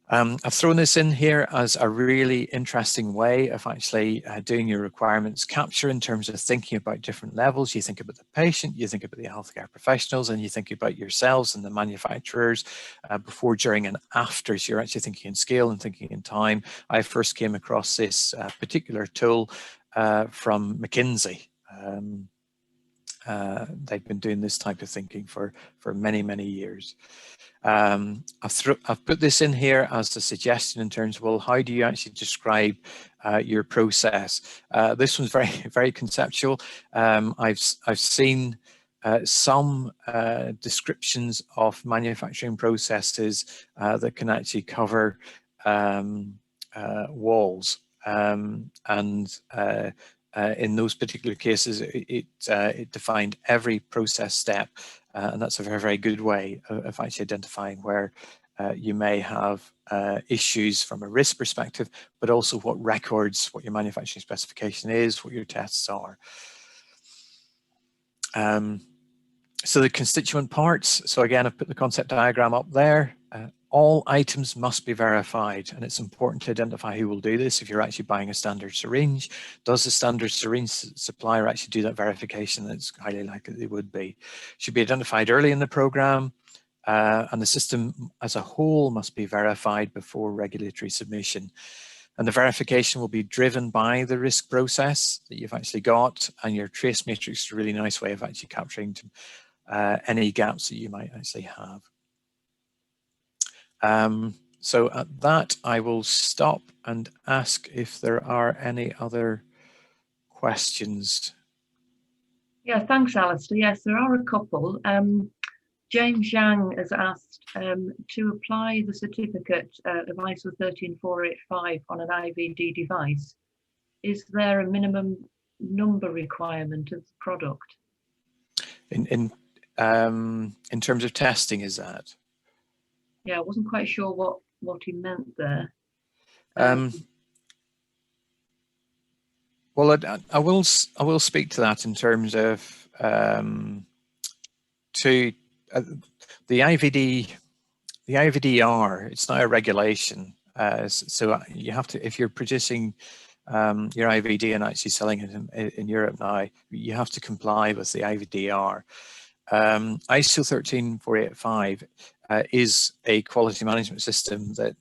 I've thrown this in here as a really interesting way of actually doing your requirements capture in terms of thinking about different levels. You think about the patient, you think about the healthcare professionals, and you think about yourselves and the manufacturers before, during, and after. So you're actually thinking in scale and thinking in time. I first came across this particular tool from McKinsey. They've been doing this type of thinking for many, many years. I've put this in here as a suggestion in terms of, well, how do you actually describe your process? This one's very, very conceptual. I've seen some descriptions of manufacturing processes that can actually cover walls, and in those particular cases, it defined every process step, and that's a very, very good way of actually identifying where you may have issues from a risk perspective, but also what records, what your manufacturing specification is, what your tests are. So the constituent parts, so again, I've put the concept diagram up there. All items must be verified, and it's important to identify who will do this. If you're actually buying a standard syringe, does the standard syringe supplier actually do that verification? It's highly likely they would be. Should be identified early in the program, and the system as a whole must be verified before regulatory submission. And the verification will be driven by the risk process that you've actually got, and your trace matrix is a really nice way of actually capturing any gaps that you might actually have. So at that, I will stop and ask if there are any other questions. Yeah, thanks, Alistair. Yes, there are a couple. James Yang has asked to apply the certificate of ISO 13485 on an IVD device. Is there a minimum number requirement of the product? In terms of testing, is that? Yeah, I wasn't quite sure what he meant there. Well, I will speak to that in terms of the IVDR. It's not a regulation, so you have to, if you're producing your IVD and actually selling it in Europe now, you have to comply with the IVDR. ISO 13485 is a quality management system that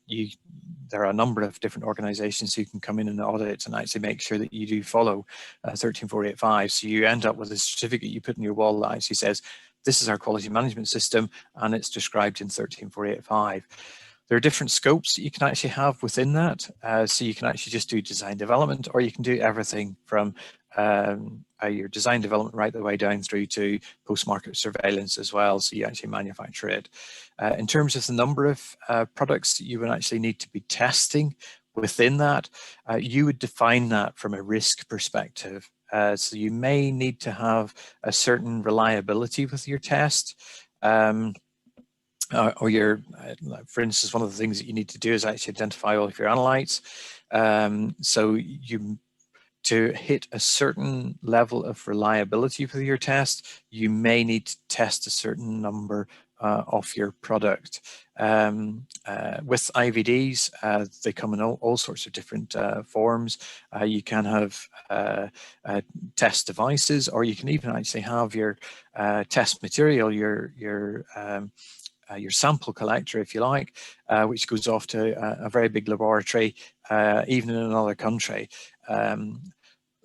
there are a number of different organizations who can come in and audit and actually make sure that you do follow 13485. So you end up with a certificate you put in your wall that actually says, this is our quality management system, and it's described in 13485. There are different scopes that you can actually have within that. So you can actually just do design development, or you can do everything from your design development right the way down through to post-market surveillance as well. So you actually manufacture it. In terms of the number of products that you would actually need to be testing within that, you would define that from a risk perspective. So you may need to have a certain reliability with your test. Or your, for instance, one of the things that you need to do is actually identify all of your analytes. So to hit a certain level of reliability with your test, you may need to test a certain number of your product. With IVDs, they come in all sorts of different forms. You can have test devices, or you can even actually have your test material, your sample collector, if you like, which goes off to a very big laboratory, even in another country.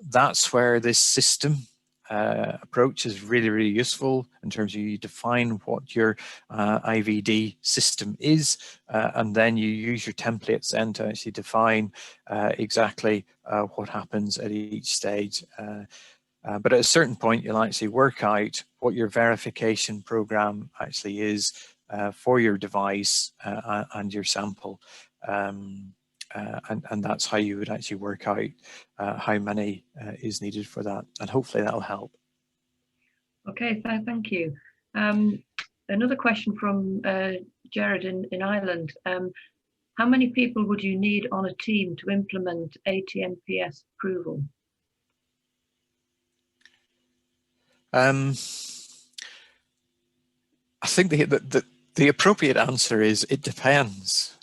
That's where this system approach is really, really useful in terms of you define what your IVD system is, and then you use your templates then to actually define exactly what happens at each stage. But at a certain point, you'll actually work out what your verification program actually is for your device and your sample. and that's how you would actually work out how many is needed for that, and hopefully that'll help. Okay, thank you. Another question from Jared in Ireland. How many people would you need on a team to implement ATMPS approval? I think the appropriate answer is it depends.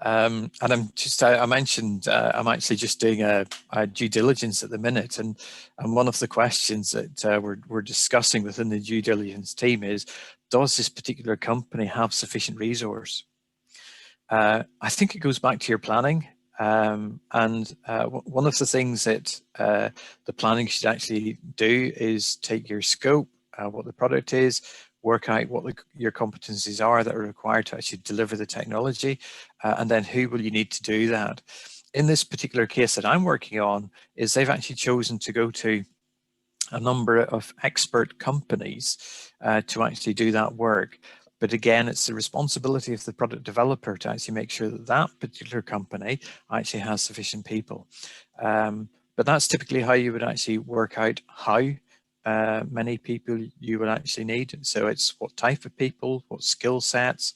And I mentioned I'm actually just doing a due diligence at the minute, and one of the questions that we're discussing within the due diligence team is, does this particular company have sufficient resource? I think it goes back to your planning, and one of the things that the planning should actually do is take your scope, what the product is, work out what your competencies are that are required to actually deliver the technology, and then who will you need to do that. In this particular case that I'm working on, is they've actually chosen to go to a number of expert companies to actually do that work. But again, it's the responsibility of the product developer to actually make sure that that particular company actually has sufficient people. But that's typically how you would actually work out how many people you would actually need. So it's what type of people, what skill sets,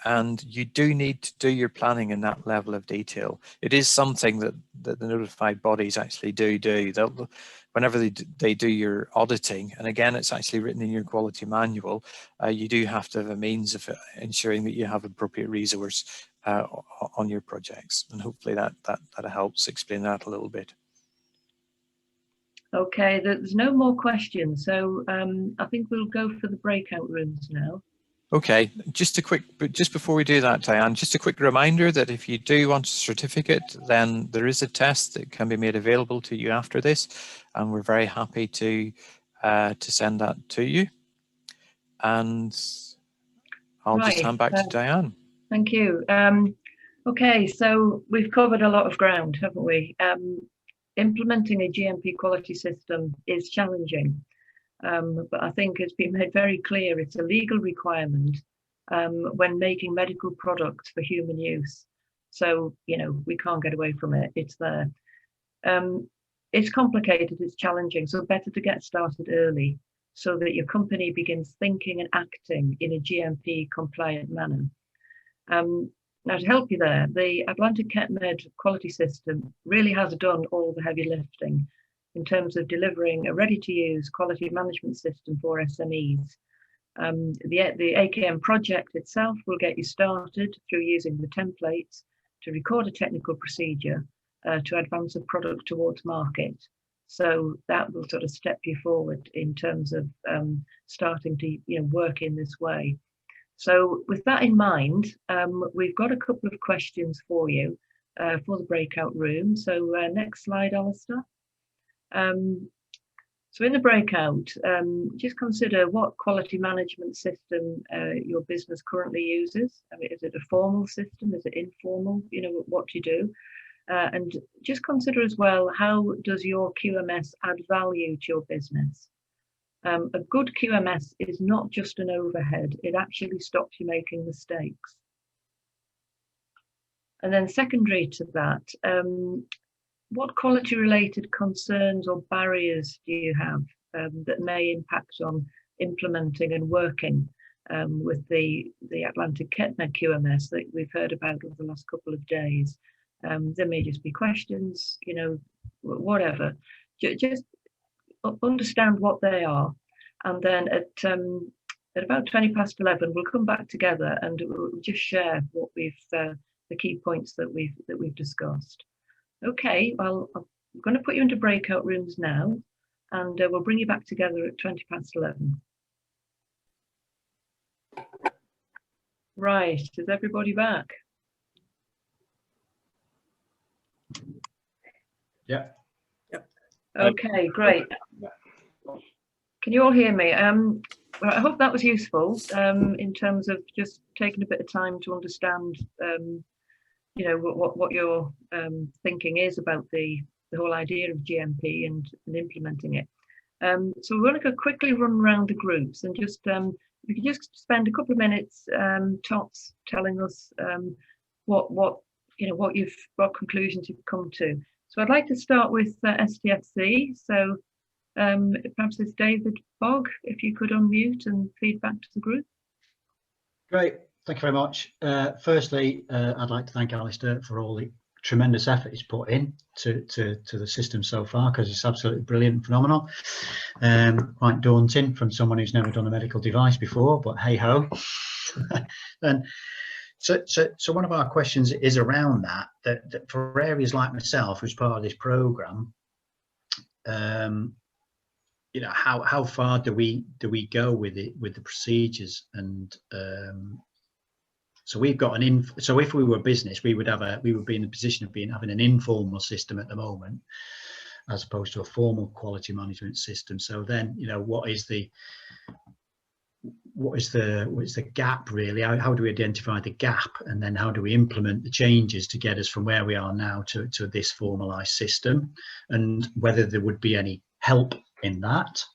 and you do need to do your planning in that level of detail. It is something that the notified bodies actually do. Whenever they do your auditing, and again, it's actually written in your quality manual, you do have to have a means of ensuring that you have appropriate resource on your projects. And hopefully that helps explain that a little bit. Okay, there's no more questions, so I think we'll go for the breakout rooms now. Okay, just before we do that, Diane, just a quick reminder that if you do want a certificate, then there is a test that can be made available to you after this, and we're very happy to send that to you. And I'll just hand back to Diane. Thank you. Okay, so we've covered a lot of ground, haven't we? Implementing a GMP quality system is challenging. But I think it's been made very clear it's a legal requirement when making medical products for human use. So, you know, we can't get away from it. It's there. It's complicated, it's challenging, so better to get started early so that your company begins thinking and acting in a GMP compliant manner. Now, to help you there, the Atlantic KETMed quality system really has done all the heavy lifting in terms of delivering a ready-to-use quality management system for SMEs. The AKM project itself will get you started through using the templates to record a technical procedure to advance a product towards market. So that will sort of step you forward in terms of starting to work in this way. So with that in mind, we've got a couple of questions for you for the breakout room. So next slide, Alistair. So in the breakout, just consider what quality management system your business currently uses. I mean, is it a formal system? Is it informal? You know, what do you do? And just consider as well, how does your QMS add value to your business? A good QMS is not just an overhead. It actually stops you making mistakes. And then secondary to that, what quality related concerns or barriers do you have that may impact on implementing and working with the Atlantic KETMed QMS that we've heard about over the last couple of days? There may just be questions, you know, whatever. Just understand what they are, and then at about 11:20, we'll come back together and we'll just share what we've the key points that we've discussed. Okay, well, I'm going to put you into breakout rooms now, and we'll bring you back together at 11:20. Right, is everybody back? Yeah. Yep. Okay, great. Can you all hear me? Well, I hope that was useful in terms of just taking a bit of time to understand you know, what your thinking is about the whole idea of GMP and implementing it. So we're going to quickly run around the groups and just we could just spend a couple of minutes tops telling us what what conclusions you've come to. So I'd like to start with STFC. So perhaps it's David Fogg, if you could unmute and feed back to the group. Great, thank you very much. Firstly, I'd like to thank Alistair for all the tremendous effort he's put in to the system so far, because it's absolutely brilliant and phenomenal. Quite daunting from someone who's never done a medical device before, but hey ho. And so one of our questions is around that for areas like myself, who's part of this program, how far do we go with it, with the procedures? And so we've got so if we were a business, we would be in the position of having an informal system at the moment, as opposed to a formal quality management system. So then, what is the gap really? How do we identify the gap, and then how do we implement the changes to get us from where we are now to this formalized system, and whether there would be any help in that?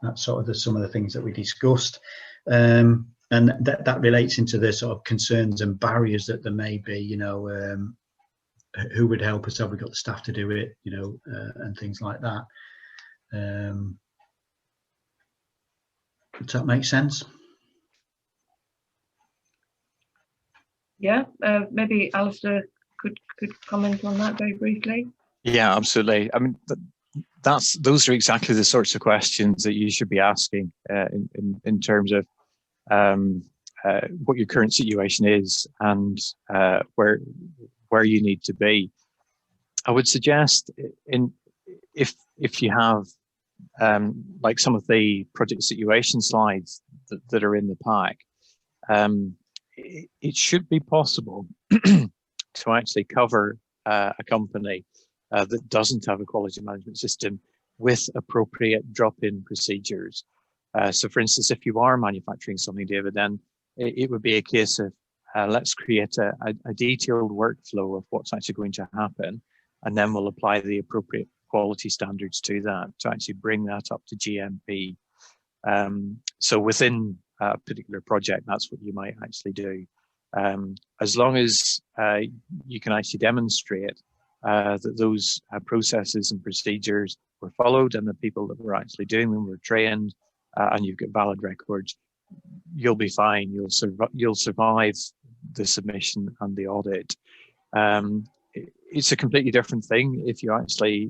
That's sort of some of the things that we discussed, and that relates into the sort of concerns and barriers that there may be. Who would help us? Have we got the staff to do it? And things like that. Does that make sense? Yeah, maybe Alistair could comment on that very briefly. Yeah, absolutely. I mean, those are exactly the sorts of questions that you should be asking in terms of what your current situation is and where you need to be. I would suggest if you have like some of the project situation slides that are in the pack, it should be possible to actually cover a company that doesn't have a quality management system with appropriate drop-in procedures. So for instance, if you are manufacturing something, David, then it would be a case of let's create a detailed workflow of what's actually going to happen, and then we'll apply the appropriate quality standards to that to actually bring that up to GMP. So within a particular project, that's what you might actually do. As long as you can actually demonstrate that those processes and procedures were followed, and the people that were actually doing them were trained, and you've got valid records, you'll be fine. You'll survive the submission and the audit. It's a completely different thing if you actually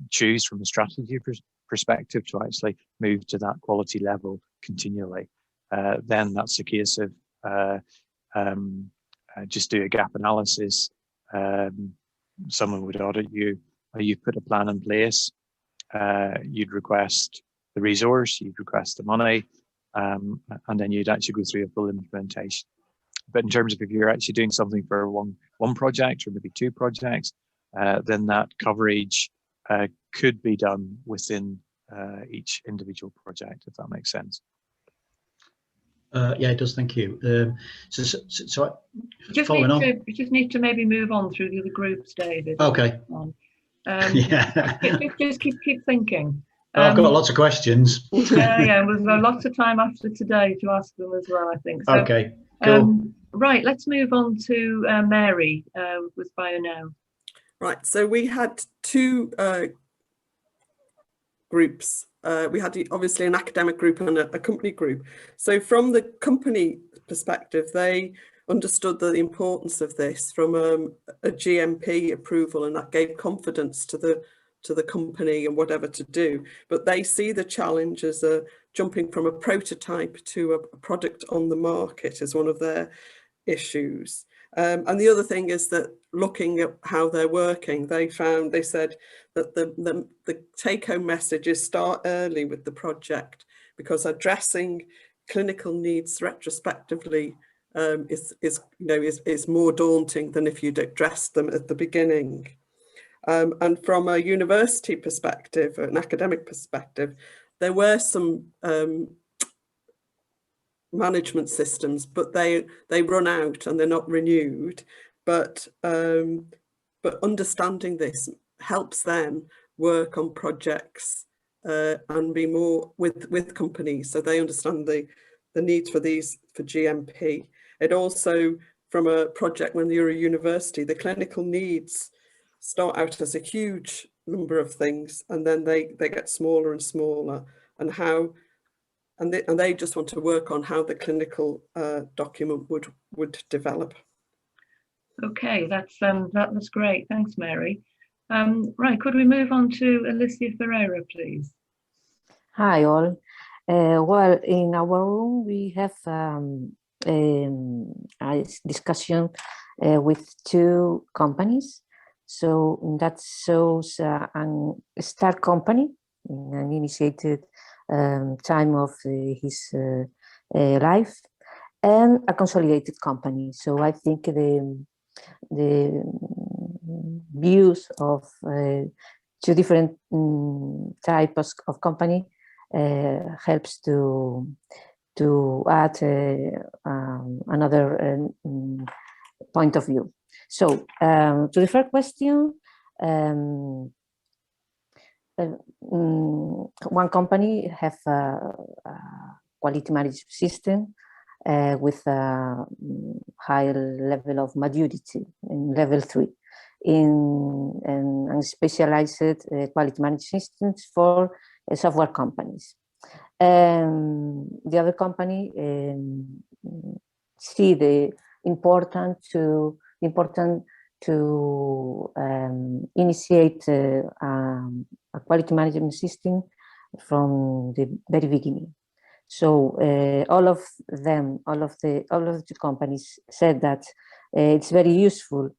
choose from a strategy perspective to actually move to that quality level continually. Then that's a case of just do a gap analysis. Someone would audit you. You put a plan in place. You'd request the resource, you'd request the money, and then you'd actually go through a full implementation. But in terms of if you're actually doing something for one project or maybe two projects, then that coverage could be done within each individual project, if that makes sense. Yeah, it does. Thank you. So you just need to maybe move on through the other groups, David. Okay. Yeah. Just keep thinking. I've got lots of questions. Yeah. We've got lots of time after today to ask them as well, I think. So, okay. Cool. Right. Let's move on to Mary with BioNow. Right. So we had two groups. We had obviously an academic group and a company group. So from the company perspective, they understood the importance of this from a GMP approval, and that gave confidence to the company and whatever to do. But they see the challenge as jumping from a prototype to a product on the market as one of their issues. And the other thing is that looking at how they're working, they said that the take-home message is start early with the project, because addressing clinical needs retrospectively is more daunting than if you'd addressed them at the beginning. And from a university perspective, an academic perspective, there were some management systems, but they run out and they're not renewed. But understanding this helps them work on projects and be more with companies, so they understand the needs for these for GMP. It also from a project when you're a university, the clinical needs start out as a huge number of things, and then they get smaller and smaller, and they just want to work on how the clinical document would develop. Okay, that's great. Thanks, Mary. Right, could we move on to Alicia Ferreira, please? Hi, all. Well, in our room, we have a discussion with two companies. So that shows a start company in an initiated time of his life, and a consolidated company. So I think the views of two different types of company helps to add another point of view. So to the first question, one company have a quality management system with a high level of maturity in level 3 and specialized quality management systems for software companies. The other company see the important to initiate a quality management system from the very beginning. So all of the companies said that it's very useful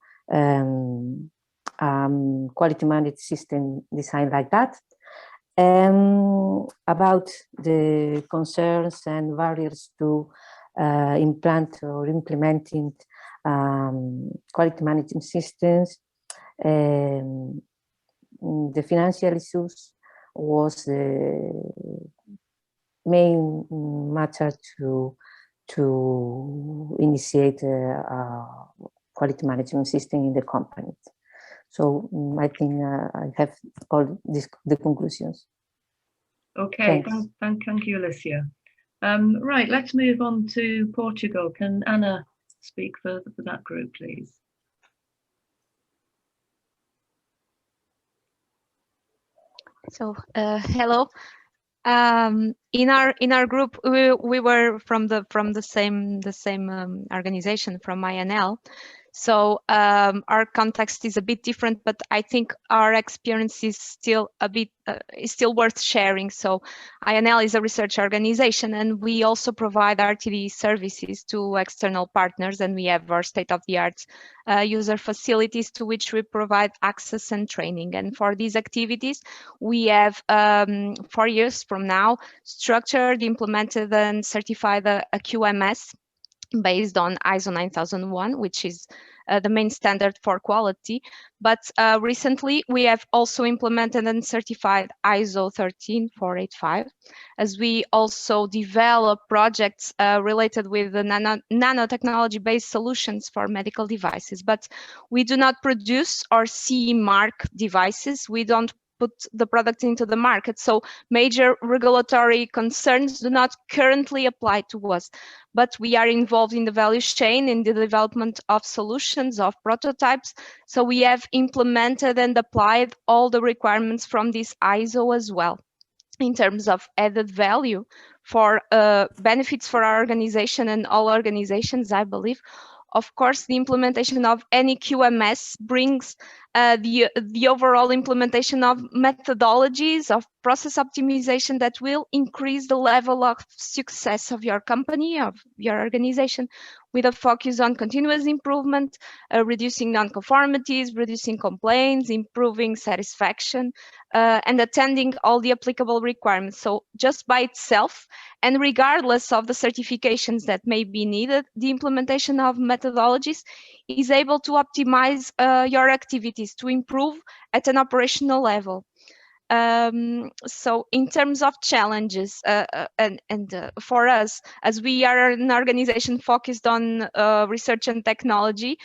quality management system design like that. About the concerns and barriers to implant or implementing quality management systems, the financial issues was the main matter to initiate a quality management system in the company. So I think I have all the conclusions. Okay, thank you, Alicia. Right, let's move on to Portugal. Can Anna speak for that group, please? So hello. In our group, we were from the same organization, from INL. So our context is a bit different, but I think our experience is still worth sharing. So INL is a research organization, and we also provide RTD services to external partners, and we have our state-of-the-art user facilities to which we provide access and training. And for these activities, we have 4 years from now structured, implemented, and certified a QMS based on ISO 9001, which is the main standard for quality. But recently, we have also implemented and certified ISO 13485, as we also develop projects related with the nanotechnology-based solutions for medical devices. But we do not produce or CE mark devices. We don't put the product into the market. So major regulatory concerns do not currently apply to us, but we are involved in the value chain, in the development of solutions, of prototypes. So we have implemented and applied all the requirements from this ISO as well. In terms of added value for benefits for our organization and all organizations, I believe, of course, the implementation of any QMS brings the overall implementation of methodologies, of process optimization that will increase the level of success of your company, of your organization, with a focus on continuous improvement, reducing non-conformities, reducing complaints, improving satisfaction, and attending all the applicable requirements. So just by itself, and regardless of the certifications that may be needed, the implementation of methodologies is able to optimize your activities to improve at an operational level. So in terms of challenges, for us, as we are an organization focused on research and technology,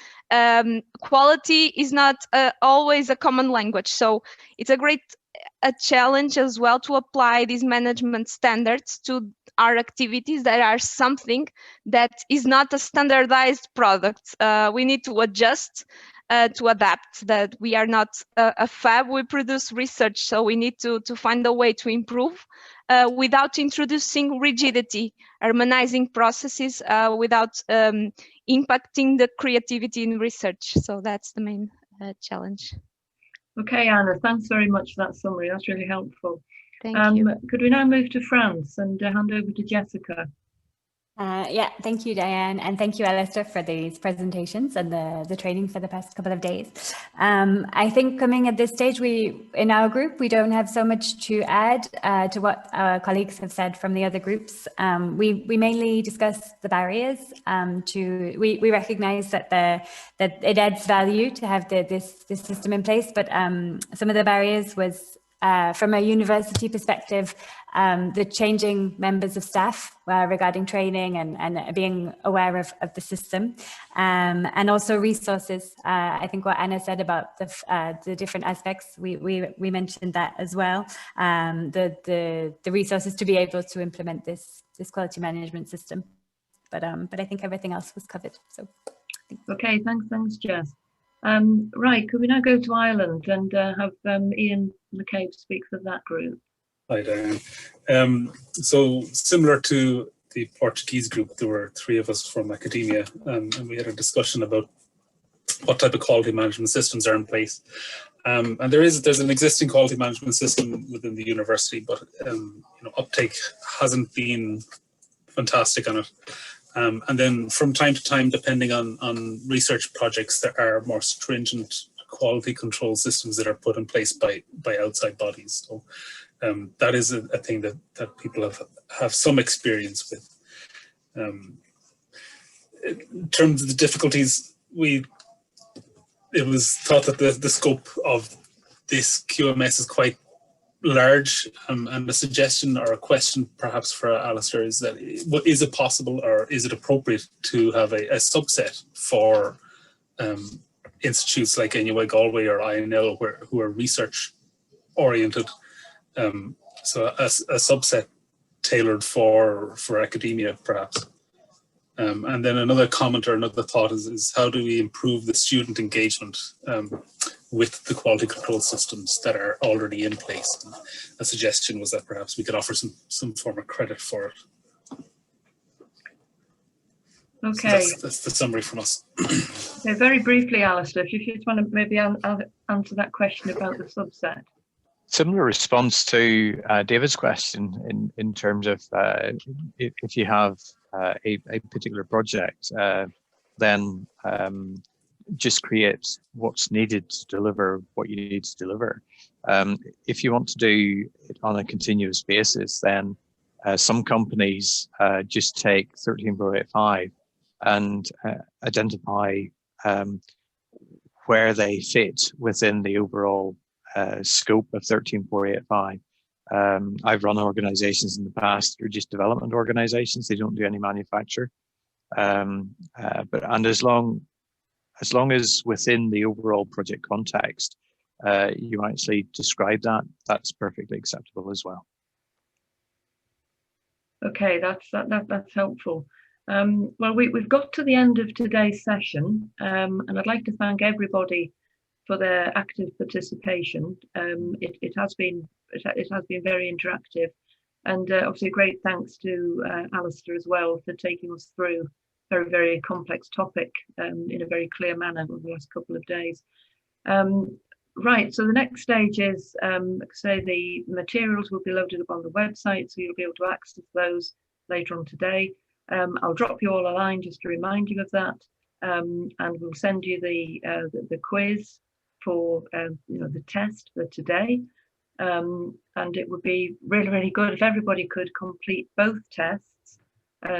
quality is not always a common language. So it's a great a challenge as well to apply these management standards to our activities that are something that is not a standardized product. We need to adjust to adapt, that we are not a fab, we produce research, so we need to find a way to improve without introducing rigidity, harmonizing processes without impacting the creativity in research. So that's the main challenge. Okay, Anna, thanks very much for that summary. That's really helpful. Thank you. Could we now move to France and hand over to Jessica? Yeah, thank you, Diane, and thank you, Alistair, for these presentations and the training for the past couple of days. I think coming at this stage, in our group, we don't have so much to add to what our colleagues have said from the other groups. We mainly discuss the barriers. We recognise that it adds value to have this system in place, but some of the barriers was from a university perspective, the changing members of staff regarding training and being aware of the system, and also resources. I think what Anna said about the different aspects, we mentioned that as well. The resources to be able to implement this quality management system, but I think everything else was covered. So, okay, thanks, Jess. Right, could we now go to Ireland and have Ian McCabe speak for that group? Hi, Diane. So similar to the Portuguese group, there were 3 of us from academia, and we had a discussion about what type of quality management systems are in place. And there's an existing quality management system within the university, but uptake hasn't been fantastic on it. And then from time to time, depending on research projects, there are more stringent quality control systems that are put in place by outside bodies. So that is a thing that people have some experience with. In terms of the difficulties, it was thought that the scope of this QMS is quite large, and a suggestion or a question perhaps for Alistair is that, is it possible or is it appropriate to have a subset for institutes like NUI Galway or INL who are research oriented, so a subset tailored for academia perhaps. And then another comment or another thought is how do we improve the student engagement with the quality control systems that are already in place? And a suggestion was that perhaps we could offer some form of credit for it. Okay. So that's the summary from us. Okay, very briefly, Alistair, if you just want to maybe answer that question about the subset. Similar response to David's question in terms of if you have a particular project, then just create what's needed to deliver what you need to deliver. If you want to do it on a continuous basis, then some companies just take 13485 and identify where they fit within the overall scope of 13485. I've run organizations in the past that are just development organizations. They don't do any manufacture. But as long as within the overall project context, you actually describe that, that's perfectly acceptable as well. Okay, that's helpful. Well, we've got to the end of today's session, and I'd like to thank everybody for their active participation. It has been very interactive, and obviously great thanks to Alistair as well for taking us through a very, very complex topic in a very clear manner over the last couple of days. Right, so the next stage is, say, the materials will be loaded up on the website, so you'll be able to access those later on today. I'll drop you all a line just to remind you of that, and we'll send you the quiz for the test for today. And it would be really, really good if everybody could complete both tests,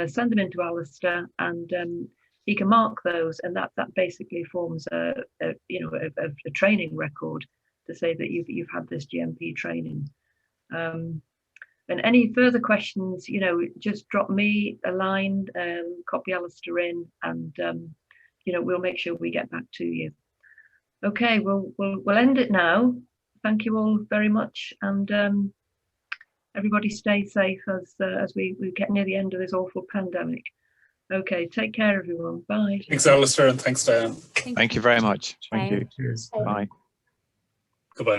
send them into Alistair, and he can mark those, and that basically forms a training record to say that you've had this GMP training. And any further questions, just drop me a line, copy Alistair in, and we'll make sure we get back to you. Okay, we'll end it now. thank you all very much, and everybody stay safe as we get near the end of this awful pandemic. Okay, take care, everyone. Bye. Thanks, Alistair, and thanks, Diane. Thank you very much. Thank Bye. you. Cheers. Bye. Goodbye now.